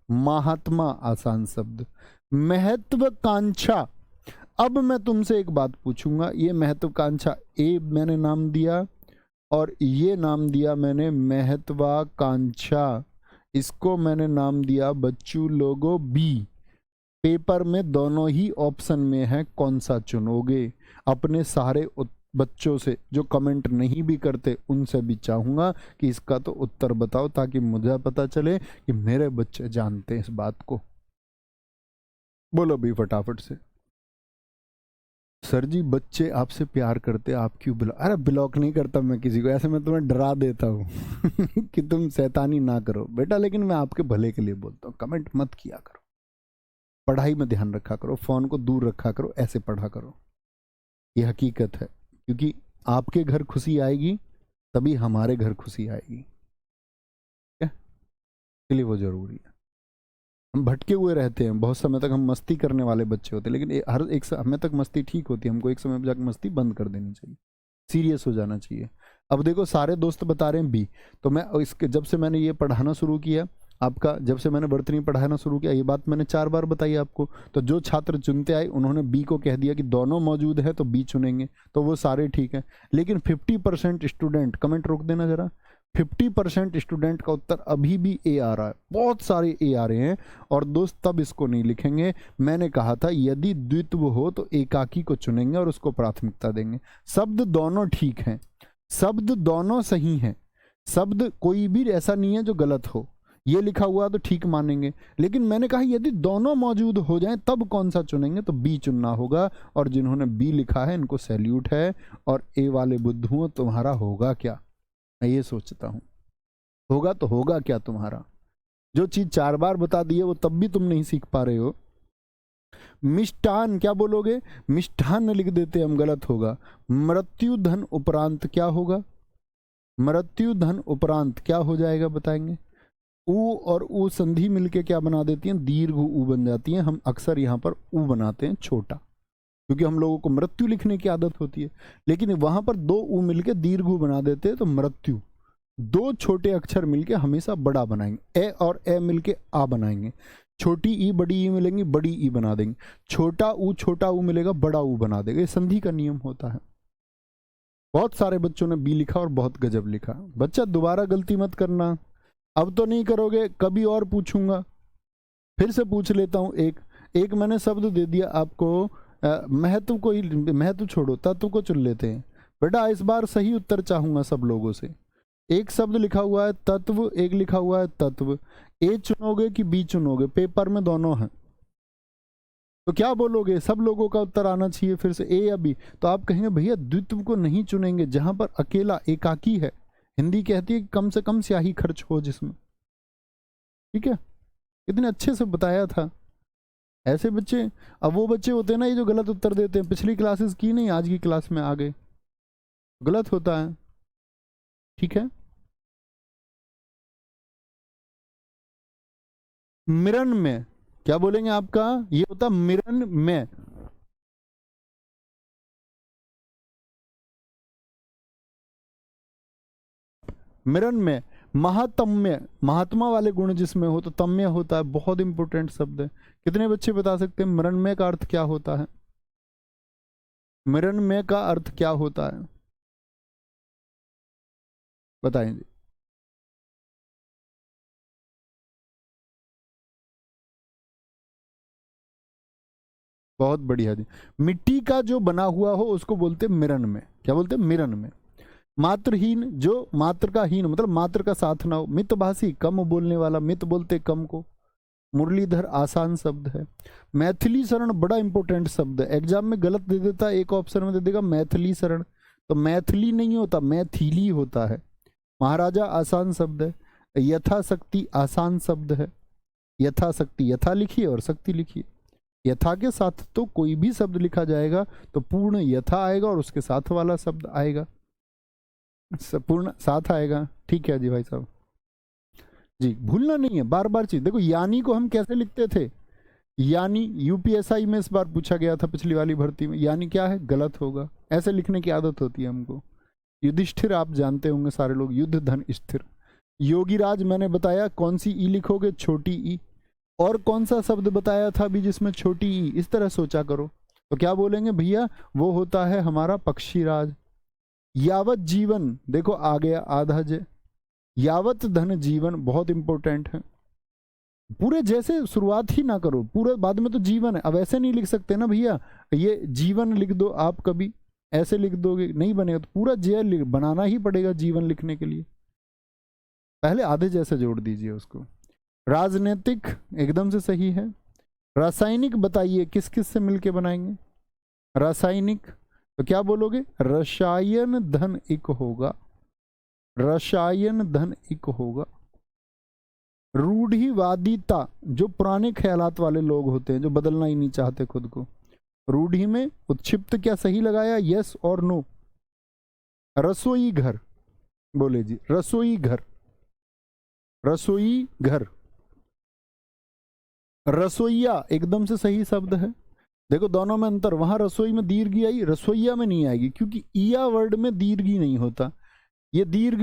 महात्मा आसान शब्द। महत्वाकांक्षा, अब मैं तुमसे एक बात पूछूंगा, ये महत्वाकांक्षा ए मैंने नाम दिया और ये नाम दिया मैंने महत्वाकांक्षा, इसको मैंने नाम दिया बच्चों लोगों बी। पेपर में दोनों ही ऑप्शन में है, कौन सा चुनोगे? अपने सारे बच्चों से जो कमेंट नहीं भी करते उनसे भी चाहूंगा कि इसका तो उत्तर बताओ, ताकि मुझे पता चले कि मेरे बच्चे जानते हैं इस बात को। बोलो भी फटाफट से। सर जी बच्चे आपसे प्यार करते, आप क्यों ब्लॉक? अरे ब्लॉक नहीं करता मैं किसी को, ऐसे मैं तुम्हें डरा देता हूँ कि तुम शैतानी ना करो बेटा, लेकिन मैं आपके भले के लिए बोलता हूँ, कमेंट मत किया करो, पढ़ाई में ध्यान रखा करो, फोन को दूर रखा करो, ऐसे पढ़ा करो, ये हकीकत है। क्योंकि आपके घर खुशी आएगी तभी हमारे घर खुशी आएगी, क्या? इसलिए वो जरूरी है। हम भटके हुए रहते हैं, बहुत समय तक हम मस्ती करने वाले बच्चे होते हैं, लेकिन हर एक समय तक मस्ती ठीक होती है, हमको एक समय पर जाकर मस्ती बंद कर देनी चाहिए, सीरियस हो जाना चाहिए। अब देखो सारे दोस्त बता रहे हैं बी, तो मैं इसके जब से मैंने ये पढ़ाना शुरू किया, आपका जब से मैंने वर्तनी पढ़ाना शुरू किया, ये बात मैंने 4 बार बताई आपको, तो जो छात्र चुनते आए उन्होंने बी को कह दिया कि दोनों मौजूद है तो बी चुनेंगे, तो वो सारे ठीक है। लेकिन 50% स्टूडेंट, कमेंट रोक देना जरा, 50% स्टूडेंट का उत्तर अभी भी ए आ रहा है, बहुत सारे ए आ रहे हैं। और दोस्त तब इसको नहीं लिखेंगे, मैंने कहा था यदि द्वित्व हो तो एकाकी को चुनेंगे और उसको प्राथमिकता देंगे। शब्द दोनों ठीक हैं, शब्द दोनों सही हैं, शब्द कोई भी ऐसा नहीं है जो गलत हो, ये लिखा हुआ तो ठीक मानेंगे। लेकिन मैंने कहा यदि दोनों मौजूद हो जाएं तब कौन सा चुनेंगे, तो बी चुनना होगा। और जिन्होंने बी लिखा है इनको सैल्यूट है। और ए वाले बुद्धुओं तुम्हारा होगा क्या, मैं ये सोचता हूं, होगा तो होगा क्या तुम्हारा? जो चीज 4 बार बता दी है वो तब भी तुम नहीं सीख पा रहे हो। मिष्ठान क्या बोलोगे? मिष्ठान लिख देते हम, गलत होगा। मृत्यु धन उपरांत क्या होगा? मृत्यु धन उपरांत क्या हो जाएगा बताएंगे? ऊ और ऊ संधि मिलके क्या बना देती हैं? दीर्घ ऊ बन जाती हैं। हम अक्सर यहाँ पर ऊ बनाते हैं छोटा, क्योंकि हम लोगों को मृत्यु लिखने की आदत होती है, लेकिन वहां पर 2 ऊ मिलके दीर्घ ऊ बना देते हैं, तो मृत्यु। 2 छोटे अक्षर मिलके हमेशा बड़ा बनाएंगे, ए और ए मिलके आ बनाएंगे, छोटी ई बड़ी ई मिलेंगी, बड़ी ई बना देंगे, छोटा ऊ मिलेगा, बड़ा ऊ बना देगा, ये संधि का नियम होता है। बहुत सारे बच्चों ने बी लिखा और बहुत गजब लिखा। बच्चा दोबारा गलती मत करना, अब तो नहीं करोगे, कभी और पूछूंगा। फिर से पूछ लेता हूँ। एक मैंने शब्द दे दिया आपको, महत्व को ही, महत्व छोड़ो, तत्व को चुन लेते हैं। बेटा इस बार सही उत्तर चाहूंगा सब लोगों से। एक शब्द लिखा हुआ है तत्व, एक लिखा हुआ है तत्व। ए चुनोगे कि बी चुनोगे? पेपर में दोनों हैं, तो क्या बोलोगे? सब लोगों का उत्तर आना चाहिए फिर से, ए या बी। तो आप कहेंगे भैया द्वित्व को नहीं चुनेंगे, जहां पर अकेला एकाकी है। हिंदी कहती है कि कम से कम स्याही खर्च हो जिसमें। ठीक है, कितने अच्छे से बताया था। ऐसे बच्चे, अब वो बच्चे होते हैं ना ये जो गलत उत्तर देते हैं, पिछली क्लासेस की नहीं, आज की क्लास में आ गए, गलत होता है। ठीक है, मिरन में क्या बोलेंगे? आपका ये होता मिरन में। मिरन में महातम्य, महात्मा वाले गुण जिसमें हो तो तम्य होता है, बहुत इंपॉर्टेंट शब्द है। कितने बच्चे बता सकते हैं मृण्मय का अर्थ क्या होता है? मृण्मय का अर्थ क्या होता है, बताएंगे? बहुत बढ़िया जी। मिट्टी का जो बना हुआ हो उसको बोलते मिरन में। क्या बोलते हैं? मिरन में। मात्रहीन, जो मात्र का हीन मतलब मात्र का साथ ना हो। मितभाषी, कम बोलने वाला, मित बोलते कम को। मुरलीधर आसान शब्द है। मैथिली शरण बड़ा इंपॉर्टेंट शब्द है, एग्जाम में गलत दे देता है, एक ऑप्शन में दे देगा मैथिली शरण, तो मैथिली नहीं होता, मैथिली होता है। महाराजा आसान शब्द है। यथाशक्ति आसान शब्द है। यथाशक्ति, यथा लिखिए और शक्ति लिखिए। यथा के साथ तो कोई भी शब्द लिखा जाएगा तो पूर्ण यथा आएगा और उसके साथ वाला शब्द आएगा, पूर्ण साथ आएगा। ठीक है जी भाई साहब जी, भूलना नहीं है बार बार चीज। देखो यानी को हम कैसे लिखते थे? यानी यूपीएसआई में इस बार पूछा गया था पिछली वाली भर्ती में, यानी क्या है? गलत होगा, ऐसे लिखने की आदत होती है हमको। युधिष्ठिर आप जानते होंगे सारे लोग, युद्ध धन स्थिर। योगीराज मैंने बताया, कौन सी ई लिखोगे? छोटी ई। और कौन सा शब्द बताया था अभी जिसमें छोटी ई? इस तरह सोचा करो। तो क्या बोलेंगे भैया? वो होता है हमारा पक्षीराज। यावत जीवन, देखो आ गया आधा जय। यावत धन जीवन बहुत इंपॉर्टेंट है। पूरे जैसे शुरुआत ही ना करो, पूरे बाद में तो जीवन है। अब ऐसे नहीं लिख सकते ना भैया, ये जीवन लिख दो आप, कभी ऐसे लिख दोगे नहीं बनेगा, तो पूरा जय बनाना ही पड़ेगा जीवन लिखने के लिए। पहले आधे जैसे जोड़ दीजिए उसको। राजनीतिक एकदम से सही है। रासायनिक बताइए किस किस से मिलके बनाएंगे रासायनिक? तो क्या बोलोगे? रसायन धन इक होगा, रसायन धन इक होगा। रूढ़िवादिता, जो पुराने ख्यालात वाले लोग होते हैं, जो बदलना ही नहीं चाहते खुद को। रूढ़ि में उत्क्षिप्त क्या सही लगाया? यस और नो? रसोई घर, बोले जी रसोई घर, रसोई घर। रसोईया एकदम से सही शब्द है। देखो दोनों में अंतर, वहां रसोई में दीर्घ आई, रसोईया में नहीं आएगी, क्योंकि ईया वर्ड में दीर्घ ही नहीं होता। ये दीर्घ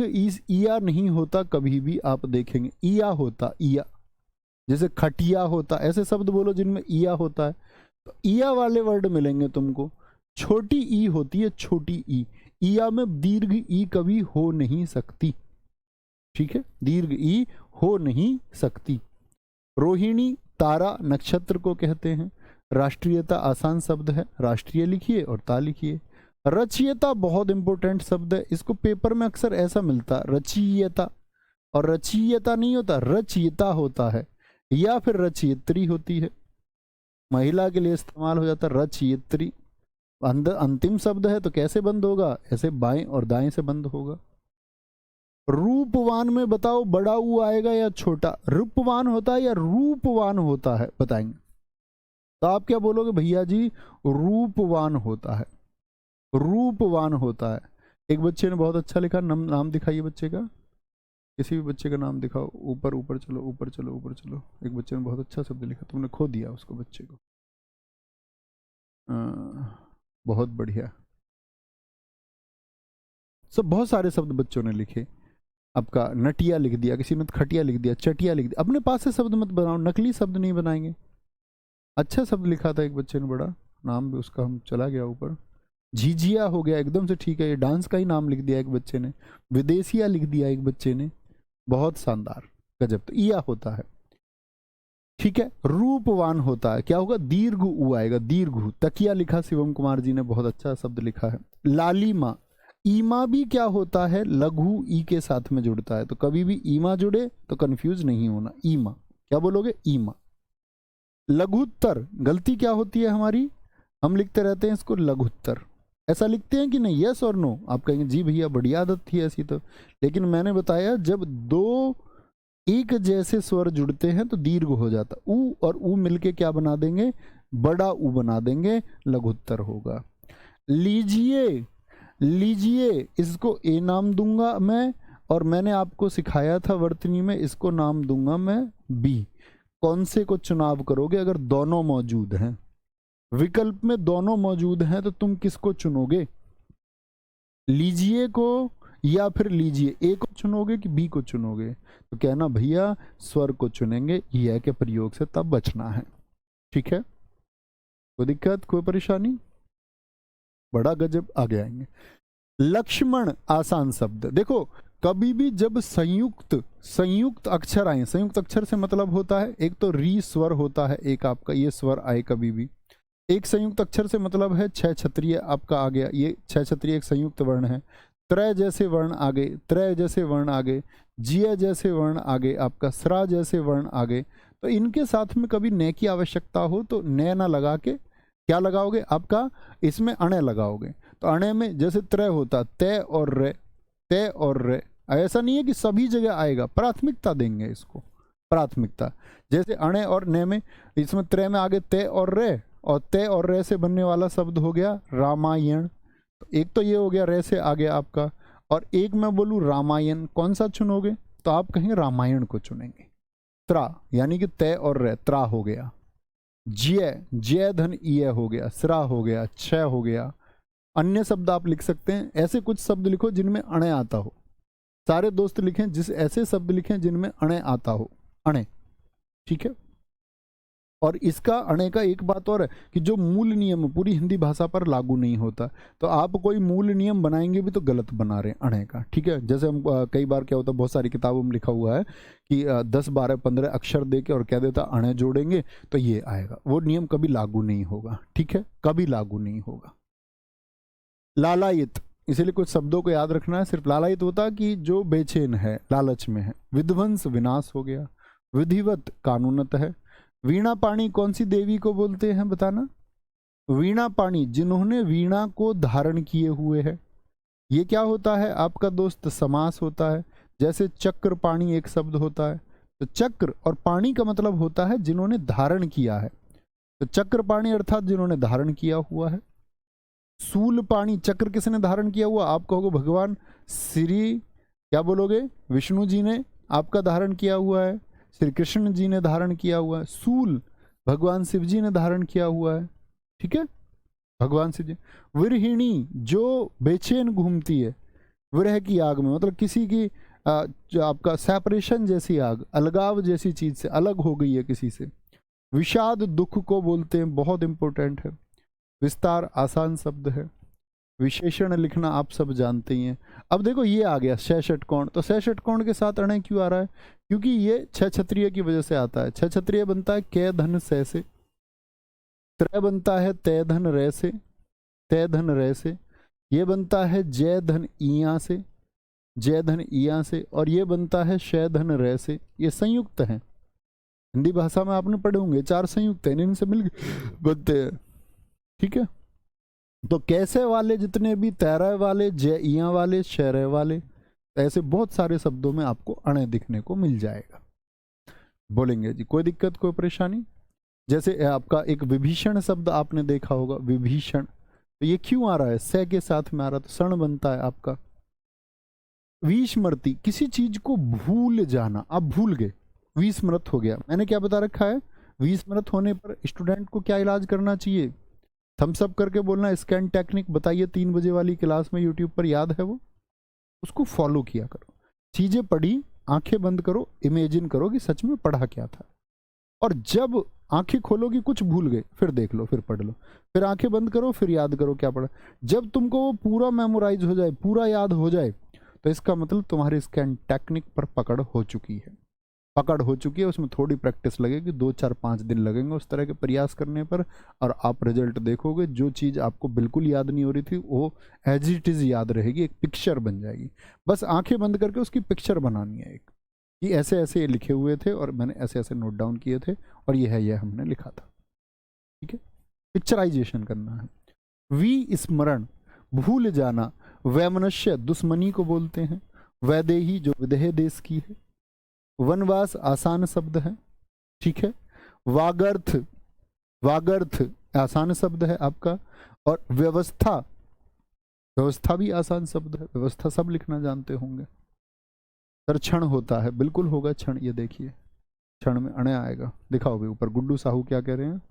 ईया नहीं होता कभी भी, आप देखेंगे ईया होता, ईया। जैसे खटिया होता, ऐसे शब्द बोलो जिनमें ईया होता है, तो ईया वाले वर्ड मिलेंगे तुमको। छोटी ई होती है, छोटी ई। ईया में दीर्घ ई कभी हो नहीं सकती। ठीक है, दीर्घ ई हो नहीं सकती। रोहिणी, तारा नक्षत्र को कहते हैं। राष्ट्रीयता आसान शब्द है, राष्ट्रीय लिखिए और ता लिखिए। रचयिता बहुत इंपॉर्टेंट शब्द है, इसको पेपर में अक्सर ऐसा मिलता, रचयिता, और रचयिता नहीं होता, रचयिता होता है, या फिर रचयित्री होती है, महिला के लिए इस्तेमाल हो जाता रचयित्री। अंतिम शब्द है तो कैसे बंद होगा? ऐसे बाएं और दाएं से बंद होगा। रूपवान में बताओ, बड़ा ऊ आएगा या छोटा? रूपवान होता है या रूपवान होता है, बताएंगे? तो आप क्या बोलोगे भैया जी? रूपवान होता है, रूपवान होता है। एक बच्चे ने बहुत अच्छा लिखा, नाम दिखाइए बच्चे का, किसी भी बच्चे का नाम दिखाओ। ऊपर ऊपर चलो, ऊपर चलो, ऊपर चलो। एक बच्चे ने बहुत अच्छा शब्द लिखा, तुमने खो दिया उसको, बच्चे को। बहुत बढ़िया। सब बहुत सारे शब्द बच्चों ने लिखे। आपका नटिया लिख दिया, किसी ने खटिया लिख दिया, चटिया लिख दिया। अपने पास से शब्द मत बनाओ, नकली शब्द नहीं बनाएंगे। अच्छा शब्द लिखा था एक बच्चे ने, बड़ा नाम भी उसका हम चला गया ऊपर, झिझिया हो गया, एकदम से ठीक है, ये डांस का ही नाम लिख दिया एक बच्चे ने। विदेशिया लिख दिया एक बच्चे ने, बहुत शानदार, गजब। तो ईया होता है, ठीक है। रूपवान होता है, क्या होगा, दीर्घ ऊ आएगा, दीर्घ। तकिया लिखा शिवम कुमार जी ने, बहुत अच्छा शब्द लिखा है। लालिमा, ईमा भी क्या होता है, लघु ई के साथ में जुड़ता है, तो कभी भी ईमा जुड़े तो कंफ्यूज नहीं होना, ईमा, क्या बोलोगे, ईमा। लघुत्तर, गलती क्या होती है हमारी, हम लिखते रहते हैं इसको लघुत्तर, ऐसा लिखते हैं कि नहीं, यस और नो। आप कहेंगे जी भैया बढ़िया आदत थी ऐसी तो, लेकिन मैंने बताया जब दो एक जैसे स्वर जुड़ते हैं तो दीर्घ हो जाता, ऊ और ऊ मिलके क्या बना देंगे, बड़ा ऊ बना देंगे, लघुत्तर होगा। लीजिए, लीजिए, इसको ए नाम दूंगा मैं, और मैंने आपको सिखाया था वर्तनी में, इसको नाम दूंगा मैं बी। कौन से को चुनाव करोगे अगर दोनों मौजूद हैं, विकल्प में दोनों मौजूद हैं, तो तुम किसको चुनोगे, लीजिए को या फिर लीजिए, ए को चुनोगे कि बी को चुनोगे, तो कहना भैया स्वर को चुनेंगे, यह के प्रयोग से तब बचना है, ठीक है। कोई दिक्कत, कोई परेशानी, बड़ा गजब, आगे आएंगे। लक्ष्मण, आसान शब्द। देखो कभी भी जब संयुक्त अक्षर आए, संयुक्त अक्षर से मतलब होता है एक तो री स्वर होता है, एक आपका ये स्वर आए कभी भी, एक संयुक्त अक्षर से मतलब है छह छत्रीय आपका आ गया, ये छह छत्रीय एक संयुक्त वर्ण है। त्रय जैसे वर्ण आगे, त्रय जैसे वर्ण आगे, जिय जैसे वर्ण आगे, आपका स्रा जैसे वर्ण आगे, तो इनके साथ में कभी न की आवश्यकता हो तो न ना लगा के क्या लगाओगे, आपका इसमें अणे लगाओगे। तो अणे में जैसे त्रय होता, तय और रे, तय और रे, ऐसा नहीं है कि सभी जगह आएगा, प्राथमिकता देंगे इसको, प्राथमिकता। जैसे अणे और ने में, इसमें त्रय में आगे तय और रे, और तय और रे से बनने वाला शब्द हो गया रामायण। तो एक तो ये हो गया रे से आगे आपका, और एक मैं बोलूँ रामायण, कौन सा चुनोगे, तो आप कहेंगे रामायण को चुनेंगे। त्रा यानी कि तय और रे, त्रा हो गया। जय, जय धन ईय हो गया, स्रा हो गया, क्षय हो गया। अन्य शब्द आप लिख सकते हैं, ऐसे कुछ शब्द लिखो जिनमें अणे आता हो, सारे दोस्त लिखें जिस ऐसे शब्द लिखें जिनमें अणे आता हो, अणे, ठीक है। और इसका अणे का एक बात और है कि जो मूल नियम पूरी हिंदी भाषा पर लागू नहीं होता, तो आप कोई मूल नियम बनाएंगे भी तो गलत बना रहे हैं अणे का, ठीक है। जैसे हम कई बार क्या होता है, बहुत सारी किताबों में लिखा हुआ है कि 10 12 15 अक्षर दे के और कह देता अणे जोड़ेंगे तो ये आएगा, वो नियम कभी लागू नहीं होगा, ठीक है, कभी लागू नहीं होगा। लालायित, इसीलिए कुछ शब्दों को याद रखना है, सिर्फ लालायित होता कि जो बेचैन है, लालच में है। विध्वंस, विनाश हो गया। विधिवत, कानूनत है। वीणा पाणी कौन सी देवी को बोलते हैं बताना, वीणा पाणी जिन्होंने वीणा को धारण किए हुए है, ये क्या होता है आपका दोस्त, समास होता है। जैसे चक्र पाणी एक शब्द होता है, तो चक्र और पाणी का मतलब होता है जिन्होंने धारण किया है, तो चक्र पाणी अर्थात जिन्होंने धारण किया हुआ है। सूल पाणी, चक्र किसने धारण किया हुआ, आप कहोगे भगवान श्री, क्या बोलोगे, विष्णु जी ने आपका धारण किया हुआ है, श्री कृष्ण जी ने धारण किया हुआ है। सूल भगवान शिव जी ने धारण किया हुआ है, ठीक है, भगवान शिव जी। विरहिणी जो बेचैन घूमती है, विरह की आग में, मतलब किसी की जो आपका सेपरेशन जैसी आग, अलगाव जैसी चीज से अलग हो गई है किसी से। विषाद दुख को बोलते हैं, बहुत इंपॉर्टेंट है। विस्तार आसान शब्द है। विशेषण लिखना आप सब जानते ही हैं। अब देखो ये आ गया छह षटकोण, तो छह षटकोण के साथ अणे क्यों आ रहा है, क्योंकि ये छह क्षत्रिय की वजह से आता है। छह क्षत्रिय बनता है कै धन सै से, त्रय बनता है तय धन रे से, तय धन रे से, ये बनता है जय धन इया से, जय धन इया से, और ये बनता है शय धन रे से। ये संयुक्त हैं, हिंदी भाषा में आपने पढ़े होंगे, 4 संयुक्त हैं, इनसे मिल बनते हैं, ठीक है। तो कैसे वाले जितने भी तैरय वाले, जय वाले, शरय वाले, ऐसे बहुत सारे शब्दों में आपको अणे दिखने को मिल जाएगा। बोलेंगे जी, कोई दिक्कत, कोई परेशानी। जैसे आपका एक विभीषण शब्द आपने देखा होगा, विभीषण, तो ये क्यों आ रहा है, स के साथ में आ रहा, तो क्षण बनता है आपका। विस्मृति, किसी चीज को भूल जाना, आप भूल गए, विस्मृत हो गया। मैंने क्या बता रखा है, विस्मृत होने पर स्टूडेंट को क्या इलाज करना चाहिए, थम्स अप करके बोलना स्कैन टेक्निक बताइए, 3 बजे वाली क्लास में यूट्यूब पर याद है वो, उसको फॉलो किया करो। चीजें पढ़ी, आंखें बंद करो, इमेजिन करो कि सच में पढ़ा क्या था। और जब आंखें खोलोगी कुछ भूल गए, फिर देख लो, फिर पढ़ लो, फिर आंखें बंद करो, फिर याद करो क्या पढ़ा। जब तुमको वो पूरा मेमोराइज हो जाए, पूरा याद हो जाए, तो इसका मतलब तुम्हारी स्कैन टेक्निक पर पकड़ हो चुकी है। पकड़ हो चुकी है, उसमें थोड़ी प्रैक्टिस लगेगी, 2 4 5 दिन लगेंगे उस तरह के प्रयास करने पर, और आप रिजल्ट देखोगे। जो चीज़ आपको बिल्कुल याद नहीं हो रही थी वो एज इट इज़ याद रहेगी, एक पिक्चर बन जाएगी। बस आंखें बंद करके उसकी पिक्चर बनानी है एक, कि ऐसे ऐसे ये लिखे हुए थे और मैंने ऐसे ऐसे नोट डाउन किए थे और ये है, ये हमने लिखा था। ठीक है, पिक्चराइजेशन करना है। विस्मरण, भूल जाना। वैमनस्य, दुश्मनी को बोलते हैं। वैदेही, जो विदेह देश की है। वनवास, आसान शब्द है। ठीक है। वागर्थ, वागर्थ आसान शब्द है आपका। और व्यवस्था, व्यवस्था भी आसान शब्द है। व्यवस्था सब लिखना जानते होंगे। सर क्षण होता है, बिल्कुल होगा क्षण, ये देखिए क्षण में अणे आएगा। दिखाओ भी ऊपर, गुड्डू साहू क्या कह रहे हैं।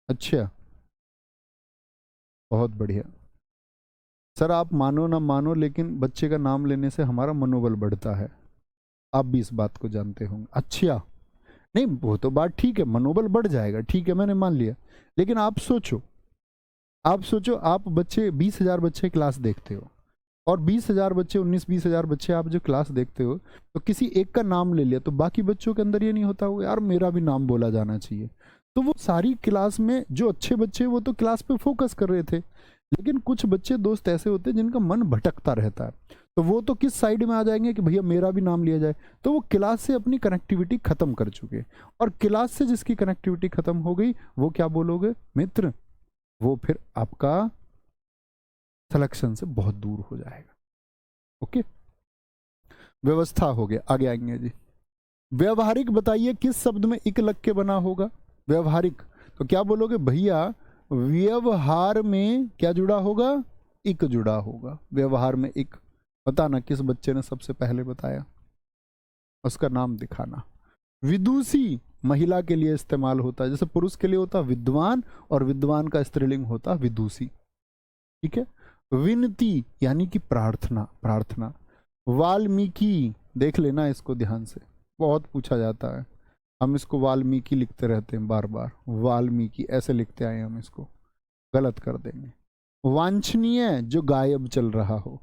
अच्छा, बहुत बढ़िया। सर आप मानो ना मानो, लेकिन बच्चे का नाम लेने से हमारा मनोबल बढ़ता है, आप भी इस बात को जानते होंगे। अच्छा, नहीं वो तो बात ठीक है, मनोबल बढ़ जाएगा, ठीक है मैंने मान लिया। लेकिन आप सोचो, आप सोचो, आप बच्चे 20,000 बच्चे क्लास देखते हो, और 20,000 बच्चे, 19-20,000 बच्चे आप जो क्लास देखते हो, तो किसी एक का नाम ले लिया, तो बाकी बच्चों के अंदर ये नहीं होता हो यार मेरा भी नाम बोला जाना चाहिए। तो वो सारी क्लास में जो अच्छे बच्चे वो तो क्लास पे फोकस कर रहे थे, लेकिन कुछ बच्चे दोस्त ऐसे होते हैं जिनका मन भटकता रहता है, तो वो तो किस साइड में आ जाएंगे कि भैया मेरा भी नाम लिया जाए। तो वो क्लास से अपनी कनेक्टिविटी खत्म कर चुके, और क्लास से जिसकी कनेक्टिविटी खत्म हो गई वो क्या बोलोगे मित्र, वो फिर आपका सिलेक्शन से बहुत दूर हो जाएगा। ओके, व्यवस्था हो गया, आगे आएंगे जी। व्यवहारिक, बताइए किस शब्द में इक लग के बना होगा। व्यवहारिक, तो क्या बोलोगे भैया, व्यवहार में क्या जुड़ा होगा, इक जुड़ा होगा। व्यवहार में इक, बताना किस बच्चे ने सबसे पहले बताया, उसका नाम दिखाना। विदुषी, महिला के लिए इस्तेमाल होता है, जैसे पुरुष के लिए होता है विद्वान, और विद्वान का स्त्रीलिंग होता है विदुषी। ठीक है। विनती, यानी कि प्रार्थना, प्रार्थना। वाल्मीकि, देख लेना इसको ध्यान से, बहुत पूछा जाता है, हम इसको वाल्मीकि लिखते रहते हैं बार बार, वाल्मीकि ऐसे लिखते आए, हम इसको गलत कर देंगे। वांछनीय, जो गायब चल रहा हो,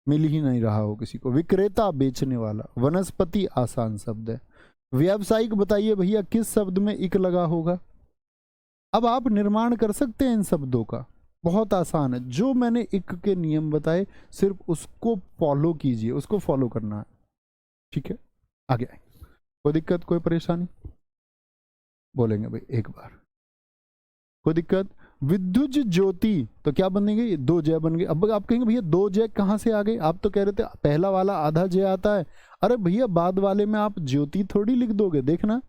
मिल ही नहीं रहा हो किसी को। विक्रेता, बेचने वाला। वनस्पति, आसान शब्द है। व्यावसायिक, बताइए भैया किस शब्द में इक लगा होगा। अब आप निर्माण कर सकते हैं इन शब्दों का, बहुत आसान है। जो मैंने इक के नियम बताए सिर्फ उसको फॉलो कीजिए, उसको फॉलो करना है। ठीक है, आगे आए। कोई दिक्कत, कोई परेशानी, बोलेंगे भाई एक बार, कोई दिक्कत। विद्युत ज्योति, तो क्या बनेंगे, 2 जय बन गए। अब आप कहेंगे भैया 2 जय कहाँ से आ गए, आप तो कह रहे थे पहला वाला आधा जय आता है। अरे भैया बाद वाले में आप ज्योति थोड़ी लिख दोगे, देखना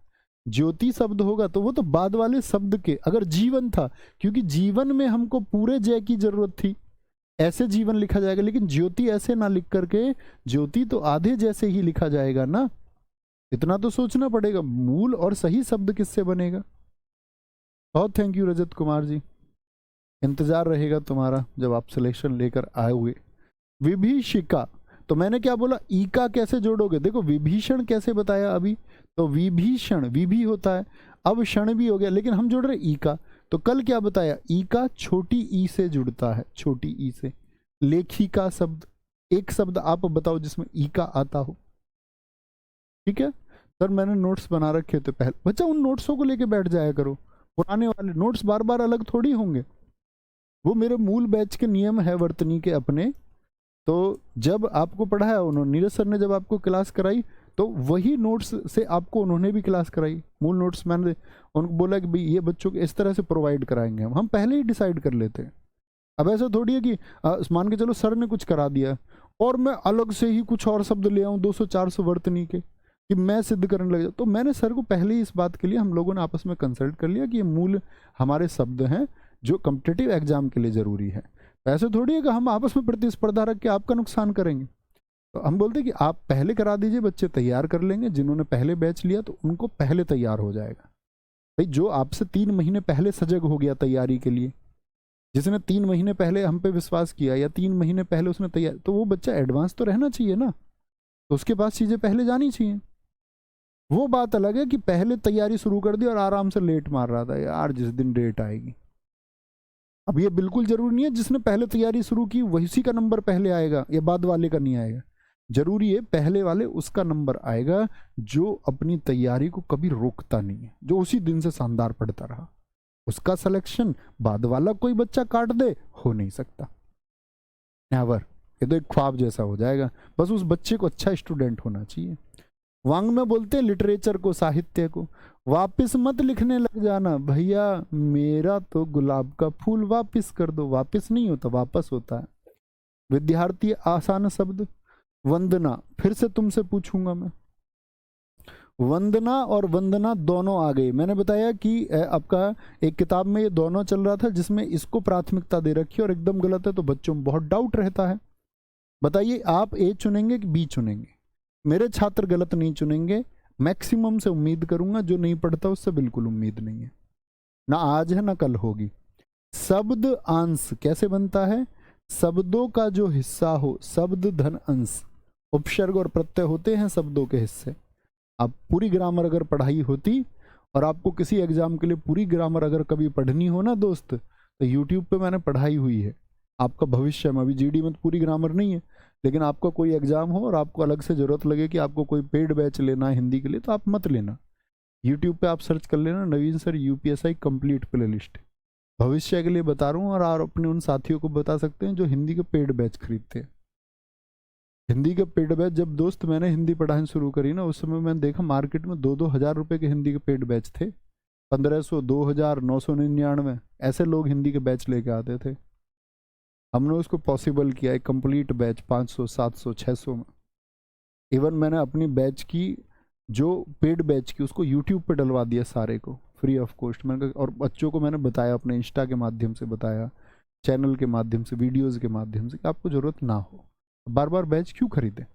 ज्योति शब्द होगा तो वो तो बाद वाले शब्द के, अगर जीवन था, क्योंकि जीवन में हमको पूरे जय की जरूरत थी, ऐसे जीवन लिखा जाएगा, लेकिन ज्योति ऐसे ना लिख करके ज्योति तो आधे जैसे ही लिखा जाएगा ना। इतना तो सोचना पड़ेगा, मूल और सही शब्द किससे बनेगा। बहुत थैंक यू रजत कुमार जी, इंतजार रहेगा तुम्हारा जब आप सिलेक्शन लेकर आओगे। विभीषिका, तो मैंने क्या बोला, ई का कैसे जोड़ोगे, देखो विभीषण कैसे बताया अभी, तो विभीषण, विभि होता है, अब क्षण भी हो गया, लेकिन हम जोड़ रहे ई का। तो कल क्या बताया, ई का छोटी ई से जुड़ता है, छोटी ई से। लेखिका शब्द, एक शब्द आप बताओ जिसमें ई का आता हो। ठीक है सर, मैंने नोट्स बना रखे थे पहले, बच्चा उन नोट्सों को लेके बैठ जाया करो, पुराने वाले नोट्स बार बार अलग थोड़ी होंगे, वो मेरे मूल बैच के नियम है वर्तनी के अपने। तो जब आपको पढ़ाया उन्होंने, नीरज सर ने जब आपको क्लास कराई, तो वही नोट्स से आपको उन्होंने भी क्लास कराई। मूल नोट्स मैंने उनको बोला कि भाई ये बच्चों को इस तरह से प्रोवाइड कराएंगे, हम पहले ही डिसाइड कर लेते हैं। अब ऐसा थोड़ी है कि मान के चलो सर ने कुछ करा दिया और मैं अलग से ही कुछ और शब्द ले आऊँ 200-400 वर्तनी के, कि मैं सिद्ध करने लग जाऊँ। तो मैंने सर को पहले ही इस बात के लिए हम लोगों ने आपस में कंसल्ट कर लिया कि ये मूल हमारे शब्द हैं जो कॉम्पिटिटिव एग्जाम के लिए ज़रूरी है। ऐसे थोड़ी है कि हम आपस में प्रतिस्पर्धा रख के आपका नुकसान करेंगे। तो हम बोलते हैं कि आप पहले करा दीजिए, बच्चे तैयार कर लेंगे, जिन्होंने पहले बैच लिया तो उनको पहले तैयार हो जाएगा। भाई जो आपसे 3 महीने पहले सजग हो गया तैयारी के लिए, जिसने 3 महीने पहले हम पे विश्वास किया या 3 महीने पहले उसने तैयार, तो वो बच्चा एडवांस तो रहना चाहिए ना। तो उसके पास चीजें पहले जानी चाहिए। वो बात अलग है कि पहले तैयारी शुरू कर दी और आराम से लेट मार रहा था यार जिस दिन डेट आएगी। अब ये बिल्कुल जरूरी नहीं है जिसने पहले तैयारी शुरू की वही का नंबर पहले आएगा या बाद वाले का नहीं आएगा। जरूरी है पहले वाले उसका नंबर आएगा जो अपनी तैयारी को कभी रोकता नहीं है, जो उसी दिन से शानदार पढ़ता रहा। उसका सिलेक्शन बाद वाला कोई बच्चा काट दे हो नहीं सकता, नेवर। ये तो एक ख्वाब जैसा हो जाएगा। बस उस बच्चे को अच्छा स्टूडेंट होना चाहिए। वांग में बोलते हैं लिटरेचर को, साहित्य को, वापस मत लिखने लग जाना भैया, मेरा तो गुलाब का फूल वापस कर दो। वापस नहीं होता, वापस होता है। विद्यार्थी आसान शब्द वंदना, फिर से तुमसे पूछूंगा मैं। वंदना और वंदना दोनों आ गई। मैंने बताया कि आपका एक किताब में ये दोनों चल रहा था जिसमें इसको प्राथमिकता दे रखी और एकदम गलत है, तो बच्चों में बहुत डाउट रहता है। बताइए आप ए चुनेंगे कि बी चुनेंगे? मेरे छात्र गलत नहीं चुनेंगे, मैक्सिमम से उम्मीद करूंगा, जो नहीं पढ़ता उससे बिल्कुल उम्मीद नहीं है, ना आज है ना कल होगी। शब्द अंश कैसे बनता है? शब्दों का जो हिस्सा हो, शब्द धन अंश, उपसर्ग और प्रत्यय होते हैं शब्दों के हिस्से। अब पूरी ग्रामर अगर पढ़ाई होती और आपको किसी एग्जाम के लिए पूरी ग्रामर अगर कभी पढ़नी हो ना दोस्त, तो यूट्यूब पे मैंने पढ़ाई हुई है। आपका भविष्य में, अभी जीडी में तो पूरी ग्रामर नहीं है, लेकिन आपका कोई एग्जाम हो और आपको अलग से जरूरत लगे कि आपको कोई पेड बैच लेना है हिंदी के लिए, तो आप मत लेना। यूट्यूब पे आप सर्च कर लेना नवीन सर यूपीएसआई कंप्लीट प्लेलिस्ट। भविष्य के लिए बता रहा हूँ, और आप अपने उन साथियों को बता सकते हैं जो हिंदी के पेड बैच खरीदते हैं। हिंदी के पेड बैच, जब दोस्त मैंने हिंदी पढ़ानी शुरू करी ना, उस समय मैंने देखा मार्केट में 2-2 हज़ार रुपए के हिंदी के पेड बैच थे। 1500, 2000, 999 ऐसे लोग हिंदी के बैच लेके आते थे। हमने उसको पॉसिबल किया एक कंप्लीट बैच 500, 700, 600 में। इवन मैंने अपनी बैच की जो पेड बैच की उसको यूट्यूब पे डलवा दिया सारे को फ्री ऑफ कॉस्ट। मैंने, और बच्चों को मैंने बताया, अपने इंस्टा के माध्यम से बताया, चैनल के माध्यम से, वीडियोज़ के माध्यम से, कि आपको ज़रूरत ना हो, बार बार बैच क्यों खरीदें,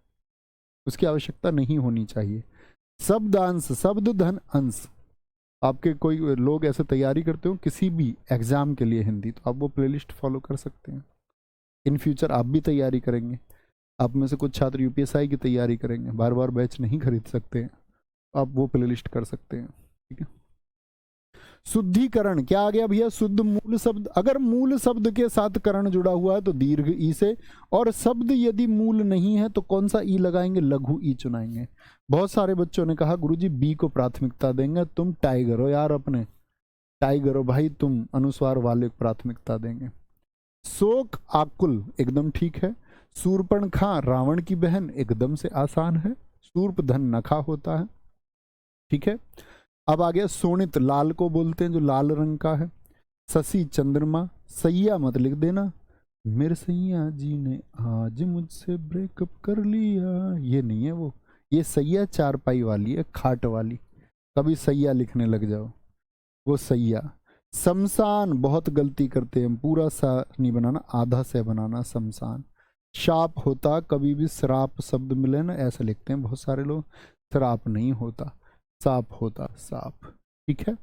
उसकी आवश्यकता नहीं होनी चाहिए। शब्द अंश, शब्द धन अंश, आपके कोई लोग ऐसे तैयारी करते हो किसी भी एग्जाम के लिए हिंदी, तो आप वो प्लेलिस्ट फॉलो कर सकते हैं। इन फ्यूचर आप भी तैयारी करेंगे, आप में से कुछ छात्र यूपीएसआई की तैयारी करेंगे, बार बार बैच नहीं खरीद सकते हैं, आप वो प्लेलिस्ट कर सकते हैं। ठीक है। शुद्धिकरण क्या आ गया भैया? शुद्ध मूल शब्द, अगर मूल शब्द के साथ करण जुड़ा हुआ है तो दीर्घ ई से, और शब्द यदि मूल नहीं है तो कौन सा ई लगाएंगे? लघु ई चुनाएंगे। बहुत सारे बच्चों ने कहा गुरुजी बी को प्राथमिकता देंगे। तुम टाइगर हो यार, अपने टाइगर हो भाई, तुम अनुस्वार वाले को प्राथमिकता देंगे। शोक आकुल एकदम ठीक है। शूर्पणखा रावण की बहन एकदम से आसान है। शूर्प धन नखा होता है, ठीक है। अब आ गया सोनित, लाल को बोलते हैं जो लाल रंग का है। शशि चंद्रमा, सैया मत लिख देना, मेरे सैया जी ने आज मुझसे ब्रेकअप कर लिया, ये नहीं है वो। ये सैया चारपाई वाली है, खाट वाली, कभी सैया लिखने लग जाओ, वो सैया। शमशान बहुत गलती करते हैं, पूरा सा नहीं बनाना, आधा से बनाना शमशान। शाप होता, कभी भी श्राप शब्द मिले ना ऐसा लिखते हैं बहुत सारे लोग, श्राप नहीं होता, साप होता, साप। ठीक है,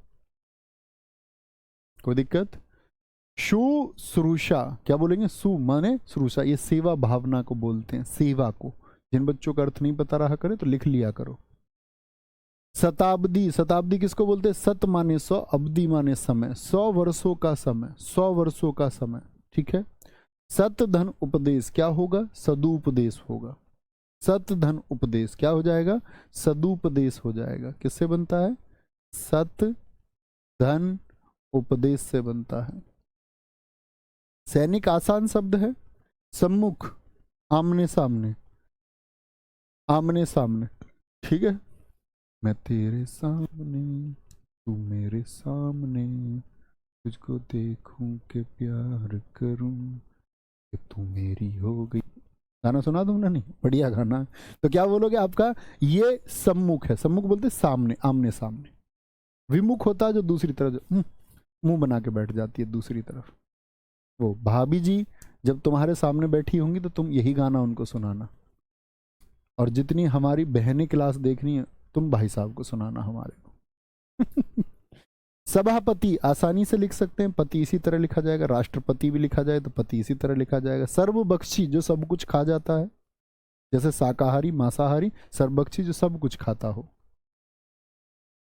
कोई दिक्कत? शुश्रूषा क्या बोलेंगे? सु माने श्रूषा, ये सेवा भावना को बोलते हैं, सेवा को। जिन बच्चों का अर्थ नहीं पता रहा करे तो लिख लिया करो। शताब्दी, शताब्दी किसको बोलते हैं? सत माने 100, अब्दी माने समय, 100 वर्षों का समय, 100 वर्षों का समय। ठीक है। सत धन उपदेश क्या होगा? सदुपदेश होगा। सत धन उपदेश क्या हो जाएगा? सदुपदेश हो जाएगा। किससे बनता है? सत धन उपदेश से बनता है। सैनिक आसान शब्द है। सम्मुख आमने सामने, आमने सामने, ठीक है। मैं तेरे सामने, तू मेरे सामने, तुझको देखूं के प्यार करूं कि तू मेरी हो गई। गाना सुना तुमने? नहीं, बढ़िया गाना है। तो क्या बोलोगे आपका? ये सम्मुख है। सम्मुख बोलते सामने, आमने सामने। विमुख होता है जो दूसरी तरफ, जो मुंह बना के बैठ जाती है दूसरी तरफ। वो भाभी जी जब तुम्हारे सामने बैठी होंगी तो तुम यही गाना उनको सुनाना, और जितनी हमारी बहनें क्लास देखनी है तुम भाई साहब को सुनाना हमारे को। सभापति आसानी से लिख सकते हैं, पति इसी तरह लिखा जाएगा। राष्ट्रपति भी लिखा जाए तो पति इसी तरह लिखा जाएगा। सर्वबख्शी जो सब कुछ खा जाता है, जैसे शाकाहारी, मांसाहारी, सर्वभक्षी, जो सब कुछ खाता हो।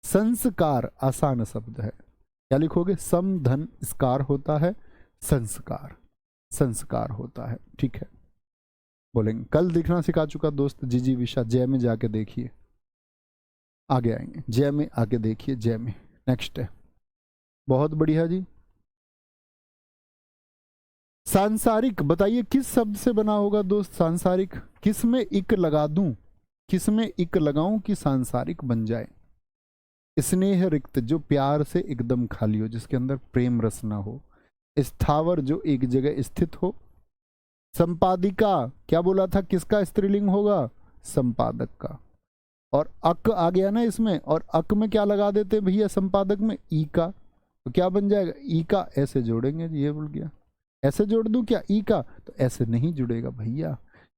संस्कार आसान शब्द है, क्या लिखोगे? सम धन स्कार होता है, संस्कार, संस्कार होता है। ठीक है, बोलेंगे। कल दिखना सिखा चुका दोस्त जी विशा, जय में जाके देखिए, आगे आएंगे, जय में आके देखिए, जय में। नेक्स्ट है, बहुत बढ़िया जी। सांसारिक बताइए किस शब्द से बना होगा दोस्त? सांसारिक किस में इक लगा दूं, किस में इक लगाऊं कि सांसारिक बन जाए? स्नेह रिक्त, जो प्यार से एकदम खाली हो, जिसके अंदर प्रेम रस ना हो। स्थावर, जो एक जगह स्थित हो। संपादिका, क्या बोला था, किसका स्त्रीलिंग होगा? संपादक का। और अक आ गया ना इसमें, और अक में क्या लगा देते भैया संपादक में? ई का, तो क्या बन जाएगा? ई का ऐसे जोड़ेंगे, ये बोल गया। ऐसे जोड़ दूं क्या ई का? तो ऐसे नहीं जुड़ेगा भैया,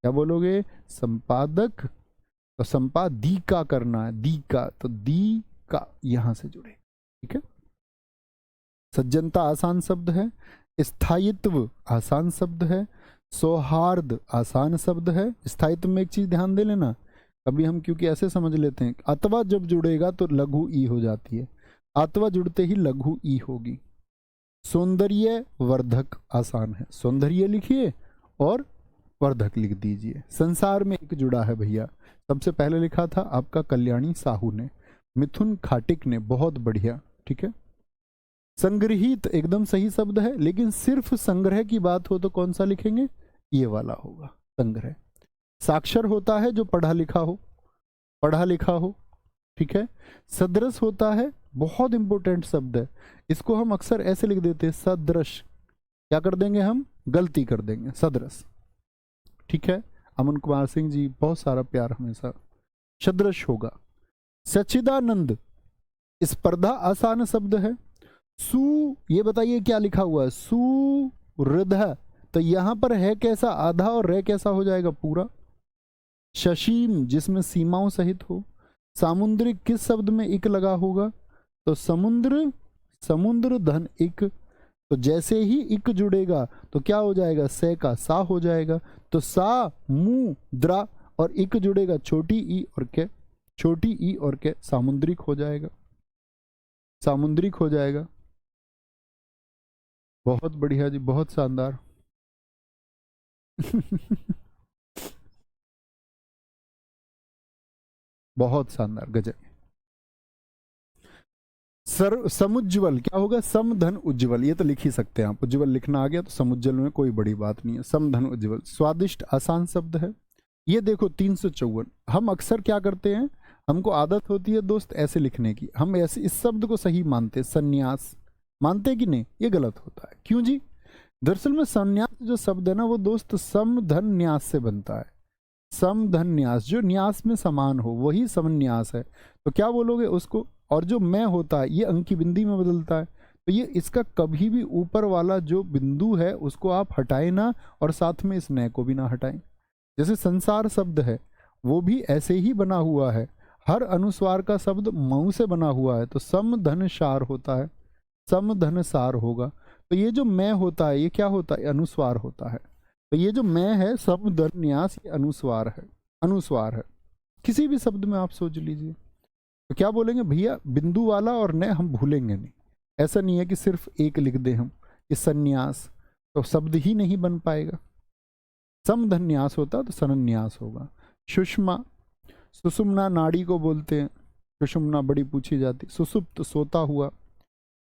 क्या बोलोगे? संपादक, तो संपादिका करना है, दी का, तो दी का यहां से जुड़े। ठीक है। सज्जनता आसान शब्द है, स्थायित्व आसान शब्द है, सौहार्द आसान शब्द है। स्थायित्व में एक चीज ध्यान दे लेना, कभी हम क्योंकि ऐसे समझ लेते हैं अथवा जब जुड़ेगा तो लघु ई हो जाती है, अथवा जुड़ते ही लघु ई होगी। सौंदर्य वर्धक आसान है, सौंदर्य लिखिए और वर्धक लिख दीजिए। संसार में एक जुड़ा है भैया, सबसे पहले लिखा था आपका कल्याणी साहू ने, मिथुन खाटिक ने, बहुत बढ़िया। ठीक है। संग्रहित एकदम सही शब्द है, लेकिन सिर्फ संग्रह की बात हो तो कौन सा लिखेंगे? ये वाला होगा, संग्रह। साक्षर होता है जो पढ़ा लिखा हो, पढ़ा लिखा हो। ठीक है। सदृश होता है, बहुत इंपॉर्टेंट शब्द है, इसको हम अक्सर ऐसे लिख देते हैं सदृश, क्या कर देंगे हम? गलती कर देंगे, सदृश। ठीक है। अमन कुमार सिंह जी, बहुत सारा प्यार हमेशा। सदृश होगा। सच्चिदानंद, स्पर्धा आसान शब्द है। सु, ये बताइए क्या लिखा हुआ है? सुहृद, तो यहां पर है कैसा? आधा, और रे कैसा हो जाएगा? पूरा। शशीम, जिसमें सीमाओं सहित हो। सामुद्रिक, किस शब्द में इक लगा होगा? तो समुद्र, समुद्र धन इक, तो जैसे ही इक जुड़ेगा तो क्या हो जाएगा? से का सा हो जाएगा, तो सा मु द्रा, और इक जुड़ेगा छोटी ई और के, छोटी ई और के, सामुद्रिक हो जाएगा, सामुद्रिक हो जाएगा। बहुत बढ़िया जी, बहुत शानदार। बहुत शानदार, गजब। समुज्ज्वल क्या होगा? समधन उज्ज्वल, ये तो लिख ही सकते हैं आप, उज्ज्वल लिखना आ गया तो समुज्ज्वल में कोई बड़ी बात नहीं है, समधन उज्ज्वल। स्वादिष्ट आसान शब्द है। ये देखो 354, हम अक्सर क्या करते हैं, हमको आदत होती है दोस्त ऐसे लिखने की, हम ऐसे इस शब्द को सही मानते, संन्यास मानते कि नहीं? ये गलत होता है। क्यों जी? दरअसल में संन्यास जो शब्द है ना वो दोस्त सम धन न्यास से बनता है। सम धन न्यास, जो न्यास में समान हो वही समन्यास है, तो क्या बोलोगे उसको? और जो मैं होता है ये अंकी बिंदी में बदलता है, तो ये इसका कभी भी ऊपर वाला जो बिंदु है उसको आप हटाए ना, और साथ में इस नय को भी ना हटाएं। जैसे संसार शब्द है वो भी ऐसे ही बना हुआ है, हर अनुस्वार का शब्द मऊ से बना हुआ है, तो सम धन सार होता है, सम धन सार होगा। तो ये जो मैं होता है ये क्या होता है? अनुस्वार होता है। तो ये जो मैं है सम धन न्यास, ये अनुस्वार है, अनुस्वार है। किसी भी शब्द में आप सोच लीजिए, तो क्या बोलेंगे भैया? बिंदु वाला और न हम भूलेंगे नहीं। ऐसा नहीं है कि सिर्फ एक लिख दें हम, कि संन्यास, तो शब्द ही नहीं बन पाएगा। समधन्यास होता तो सनन्यास होगा। सुषमा, सुषुम्ना नाड़ी को बोलते हैं, सुषुम्ना बड़ी पूछी जाती। सुसुप्त, सोता हुआ।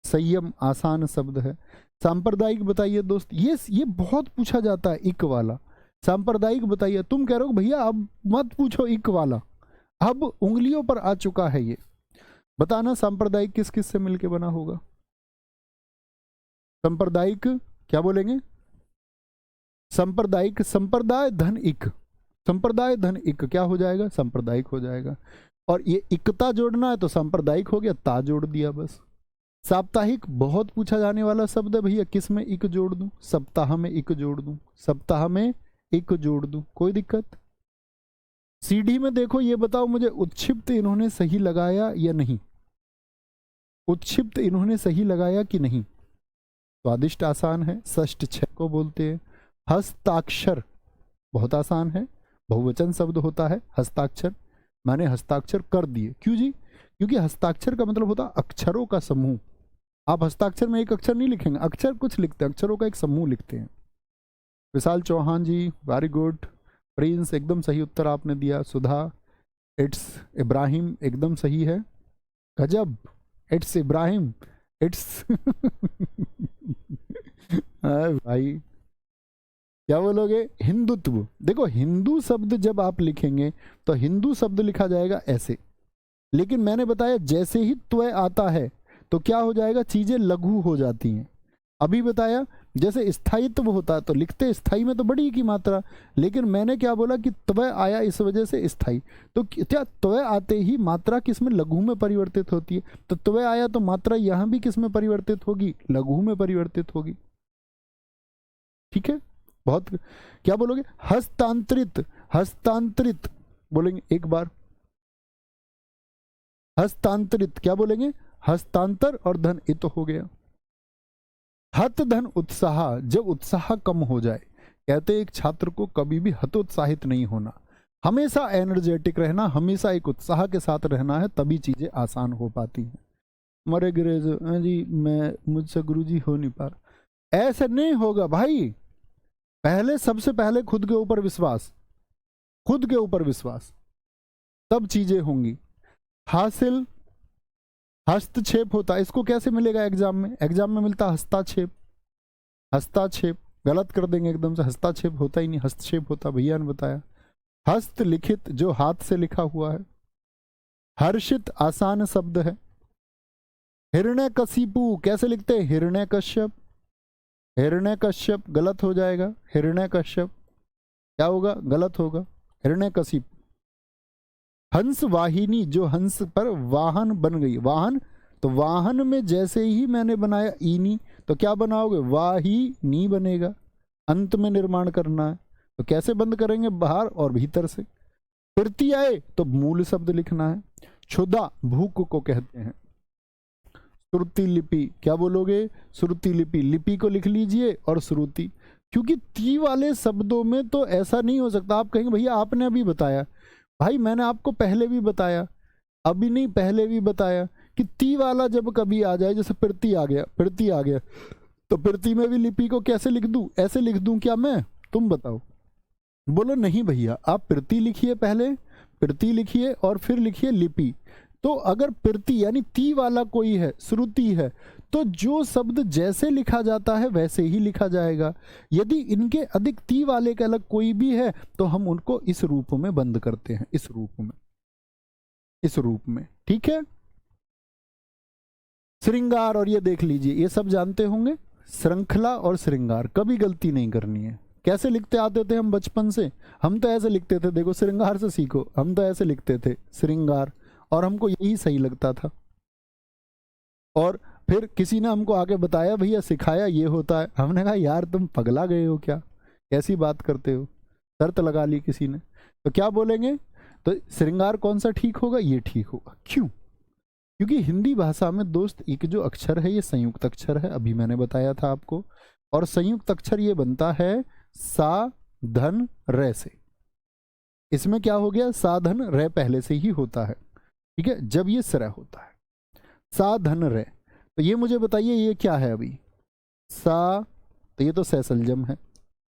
संयम आसान शब्द है। सांप्रदायिक बताइए दोस्त, ये बहुत पूछा जाता है इक वाला। सांप्रदायिक बताइए, तुम कह रहे हो भैया अब मत पूछो इक वाला, अब उंगलियों पर आ चुका है ये। बताना सांप्रदायिक किस किस से मिलके बना होगा? सांप्रदायिक क्या बोलेंगे? सांप्रदायिक, संप्रदाय धन इक, संप्रदाय धन इक क्या हो जाएगा? सांप्रदायिक हो जाएगा। और ये इकता जोड़ना है तो सांप्रदायिक हो गया, ता जोड़ दिया बस। साप्ताहिक बहुत पूछा जाने वाला शब्द है भैया, किस में इक जोड़ दूं? सप्ताह में इक जोड़ दूं, सप्ताह में इक जोड़ दूं, कोई दिक्कत? सीढ़ी में देखो, ये बताओ मुझे उत्क्षिप्त इन्होंने सही लगाया या नहीं? उत्क्षिप्त इन्होंने सही लगाया कि नहीं? स्वादिष्ट आसान है, षष्ठ 6 को बोलते हैं। हस्ताक्षर बहुत आसान है, बहुवचन शब्द होता है हस्ताक्षर, मैंने हस्ताक्षर कर दिए। क्यों जी? क्योंकि हस्ताक्षर का मतलब होता है अक्षरों का समूह। आप हस्ताक्षर में एक अक्षर नहीं लिखेंगे, अक्षर कुछ लिखते हैं, अक्षरों का एक समूह लिखते हैं। विशाल चौहान जी वेरी गुड। प्रिंस एकदम सही उत्तर आपने दिया। सुधा इट्स इब्राहिम एकदम सही है। गजब, इट्स इब्राहिम, इट्स भाई क्या बोलोगे? हिंदुत्व। देखो हिंदू शब्द जब आप लिखेंगे तो हिंदू शब्द लिखा जाएगा ऐसे, लेकिन मैंने बताया जैसे ही त्वय आता है तो क्या हो जाएगा, चीजें लघु हो जाती हैं। अभी बताया जैसे स्थायित्व होता है तो लिखते स्थाई में तो बड़ी की मात्रा, लेकिन मैंने क्या बोला कि त्वय आया इस वजह से स्थाई, तो क्या त्वय आते ही मात्रा किस में, लघु में परिवर्तित होती है। तो त्वय आया तो मात्रा यहां भी किस में परिवर्तित होगी, लघु में परिवर्तित होगी। ठीक है, बहुत। क्या बोलोगे? हस्तांतरित, हस्तांतरित बोलेंगे एक बार, हस्तांतरित क्या बोलेंगे? हस्तांतर और धन, ये तो हो गया। हत धन उत्साह, जब उत्साह कम हो जाए। कहते एक छात्र को कभी भी हतोत्साहित नहीं होना, हमेशा एनर्जेटिक रहना, हमेशा एक उत्साह के साथ रहना है, तभी चीजें आसान हो पाती हैं। मरे गिरे जी मैं मुझसे गुरुजी हो नहीं पा रहा, ऐसे नहीं होगा भाई। पहले सबसे पहले खुद के ऊपर विश्वास, खुद के ऊपर विश्वास, तब चीजें होंगी। हासिल, हस्तक्षेप होता है, इसको कैसे मिलेगा एग्जाम में? एग्जाम में मिलता हस्ताक्षेप, हस्ताक्षेप गलत कर देंगे एकदम से, हस्ताक्षेप होता ही नहीं, हस्तक्षेप होता, भैया ने बताया। हस्तलिखित जो हाथ से लिखा हुआ है। हर्षित आसान शब्द है। हिरण्यकशिपु कैसे लिखते हैं? हिरण्यकश्यप, हिरण्यकश्यप गलत हो जाएगा, हिरण्यकश्यप क्या होगा, गलत होगा, हिरण्यकशिप। हंस वाहिनी जो हंस पर वाहन बन गई, वाहन, तो वाहन में जैसे ही मैंने बनाया ईनी तो क्या बनाओगे, वाहिनी बनेगा। अंत में निर्माण करना है तो कैसे बंद करेंगे, बाहर और भीतर से। तृतीय तो मूल शब्द लिखना है। क्षुधा भूख को कहते हैं। श्रुति लिपि क्या बोलोगे, श्रुति लिपि, लिपि को लिख लीजिए और श्रुति, क्योंकि ती वाले शब्दों में तो ऐसा नहीं हो सकता। आप कहेंगे भैया आपने अभी बताया, भाई मैंने आपको पहले भी बताया, अभी नहीं पहले भी बताया कि ती वाला जब कभी आ जाए, जैसे प्रति आ गया, प्रति आ गया, तो प्रति में भी लिपि को कैसे लिख दूं, ऐसे लिख दूं क्या मैं? तुम बताओ। बोलो नहीं भैया, आप प्रति लिखिए, पहले प्रति लिखिए और फिर लिखिए लिपि। तो अगर प्रति यानी ती वाला कोई है, श्रुति है, तो जो शब्द जैसे लिखा जाता है वैसे ही लिखा जाएगा। यदि इनके अधिक ती वाले के अलग कोई भी है तो हम उनको इस रूप में बंद करते हैं, इस रूप में, इस रूप में। ठीक है, श्रृंगार, और ये देख लीजिए, ये सब जानते होंगे, श्रृंखला और श्रृंगार, कभी गलती नहीं करनी है। कैसे लिखते आते थे हम बचपन से? हम तो ऐसे लिखते थे, देखो श्रृंगार से सीखो, हम तो ऐसे लिखते थे श्रृंगार, और हमको यही सही लगता था। और फिर किसी ने हमको आगे बताया, भैया सिखाया ये होता है, हमने कहा यार तुम पगला गए हो क्या, कैसी बात करते हो, शर्त लगा ली किसी ने। तो क्या बोलेंगे, तो श्रृंगार कौन सा ठीक होगा, ये ठीक होगा। क्यों? क्योंकि हिंदी भाषा में दोस्त एक जो अक्षर है ये संयुक्त अक्षर है, अभी मैंने बताया था आपको, और संयुक्त अक्षर ये बनता है सा धन रे से। इसमें क्या हो गया, सा धन रे पहले से ही होता है, ठीक है, जब ये सरा होता है, सा धन रे। तो ये मुझे बताइए ये क्या है अभी, सा, तो ये तो सैसलजम है,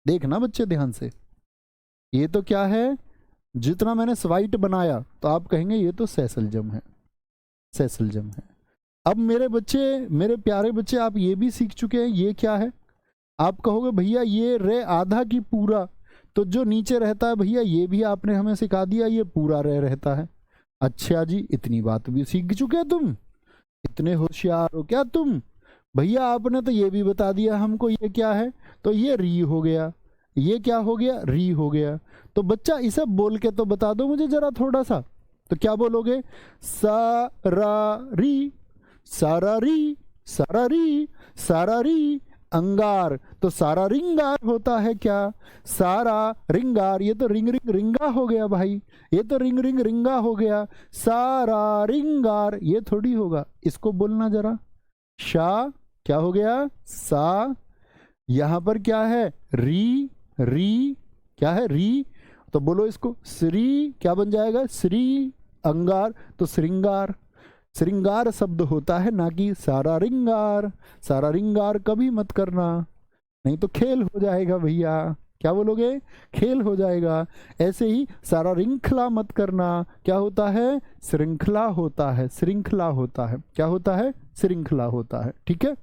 देखना बच्चे ध्यान से, ये तो क्या है, जितना मैंने स्वाइट बनाया तो आप कहेंगे ये तो सैसलजम है, सैसलजम है। अब मेरे बच्चे, मेरे प्यारे बच्चे, आप ये भी सीख चुके हैं, ये क्या है? आप कहोगे भैया ये रे आधा की पूरा, तो जो नीचे रहता है भैया ये भी आपने हमें सिखा दिया, ये पूरा रे रहता है। अच्छा जी, इतनी बात भी सीख चुके तुम, इतने होशियार हो क्या तुम? भैया आपने तो ये भी बता दिया हमको ये क्या है, तो ये री हो गया, ये क्या हो गया, री हो गया। तो बच्चा इसे बोल के तो बता दो मुझे जरा थोड़ा सा, तो क्या बोलोगे, सारारी, सारारी, सारारी, सारारी, अंगार, तो सारा रिंगार होता है क्या, सारा रिंगार, ये तो रिंग रिंग रिंगा हो गया भाई, ये तो रिंग रिंग रिंगा हो गया, सारा रिंगार ये थोड़ी होगा, इसको बोलना जरा, शा क्या हो गया, सा, यहां पर क्या है, री, री क्या है, री, तो बोलो इसको, श्री क्या बन जाएगा, श्री अंगार तो श्रृंगार। श्रृंगार शब्द होता है ना कि सारा रिंगार। सारा रिंगार कभी मत करना, नहीं तो खेल हो जाएगा भैया। क्या बोलोगे, खेल हो जाएगा। ऐसे ही सारा रिंखला मत करना, क्या होता है, श्रृंखला होता है, श्रृंखला होता है। क्या होता है, श्रृंखला होता है। ठीक है,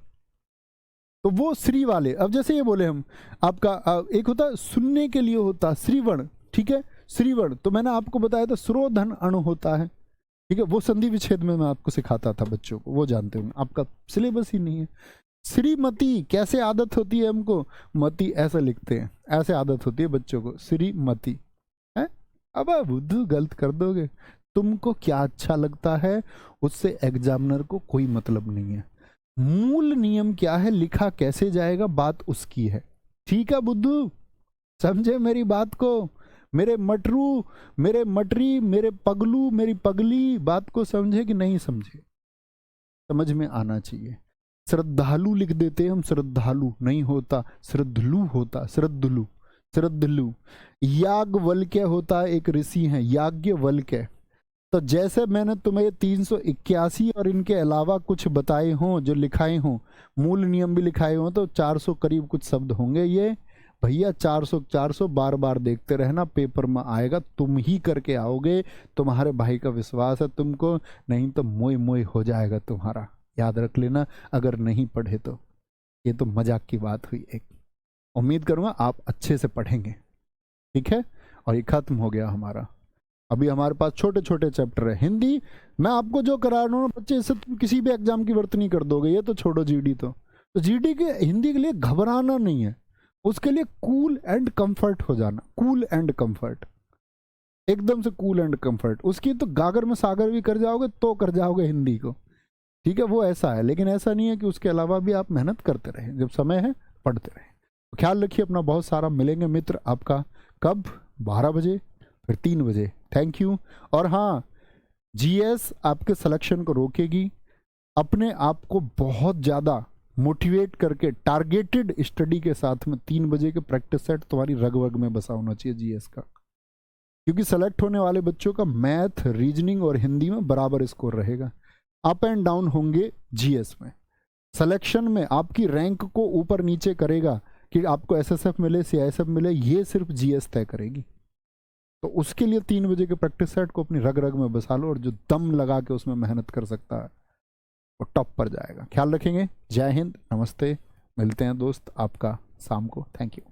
तो वो श्री वाले। अब जैसे ये बोले हम, आपका एक होता सुनने के लिए होता श्रीवण, ठीक है, श्रीवण। तो मैंने आपको बताया था श्रोधन अणु होता है, ठीक है, वो संधि विच्छेद में मैं आपको सिखाता था बच्चों को, वो जानते होंगे, आपका सिलेबस ही नहीं है। श्रीमती कैसे आदत होती है हमको, मती ऐसे लिखते हैं, ऐसे आदत होती है बच्चों को, श्रीमती है। अब बुद्धू गलत कर दोगे, तुमको क्या अच्छा लगता है उससे एग्जामिनर को कोई मतलब नहीं है। मूल नियम क्या है, लिखा कैसे जाएगा बात उसकी है। ठीक है बुद्धू, समझे मेरी बात को, मेरे मटरू, मेरे मटरी, मेरे पगलू, मेरी पगली, बात को समझे कि नहीं समझे, समझ में आना चाहिए। श्रद्धालु लिख देते हम, श्रद्धालु नहीं होता, श्रद्धलु होता, श्रद्धलु, श्रद्धलु। याज्ञवल्क्य होता है, एक ऋषि हैं याज्ञवल्क्य। तो जैसे मैंने तुम्हें 381 और इनके अलावा कुछ बताए हों, जो लिखाए हों, मूल नियम भी लिखाए हों, तो 400 करीब कुछ शब्द होंगे ये भैया। 400 बार बार देखते रहना, पेपर में आएगा, तुम ही करके आओगे, तुम्हारे भाई का विश्वास है तुमको, नहीं तो मोय मोय हो जाएगा तुम्हारा, याद रख लेना अगर नहीं पढ़े तो। ये तो मजाक की बात हुई एक, उम्मीद करूंगा आप अच्छे से पढ़ेंगे, ठीक है। और ये खत्म हो गया हमारा। अभी हमारे पास छोटे छोटे चैप्टर है। हिंदी मैं आपको जो करा रहा हूँ बच्चे, इससे तुम किसी भी एग्जाम की वर्त नहीं कर दोगे, ये तो छोड़ो जीडी। तो जीडी के हिंदी के लिए घबराना नहीं है, उसके लिए कूल एंड कंफर्ट हो जाना, कूल एंड कंफर्ट, एकदम से कूल एंड कंफर्ट। उसकी तो गागर में सागर भी कर जाओगे तो कर जाओगे हिंदी को, ठीक है, वो ऐसा है। लेकिन ऐसा नहीं है कि उसके अलावा भी आप मेहनत करते रहें, जब समय है पढ़ते रहें। तो ख्याल रखिए अपना बहुत सारा। मिलेंगे मित्र आपका कब, 12 बजे, फिर 3 बजे। Thank you. और हाँ, जीएस आपके सिलेक्शन को रोकेगी। अपने आप को बहुत ज़्यादा मोटिवेट करके टारगेटेड स्टडी के साथ में 3 बजे के प्रैक्टिस सेट तुम्हारी रग वग में बसा होना चाहिए जीएस का, क्योंकि सेलेक्ट होने वाले बच्चों का मैथ, रीजनिंग और हिंदी में बराबर स्कोर रहेगा। अप एंड डाउन होंगे जीएस में। सिलेक्शन में आपकी रैंक को ऊपर नीचे करेगा कि आपको एसएसएफ मिले, सीआईएसएफ मिले, ये सिर्फ जीएस तय करेगी। तो उसके लिए 3 बजे के प्रैक्टिस सेट को अपनी रग रग में बसा लो, और जो दम लगा के उसमें मेहनत कर सकता है वो टॉप पर जाएगा। ख्याल रखेंगे। जय हिंद, नमस्ते। मिलते हैं दोस्त आपका शाम को। Thank you.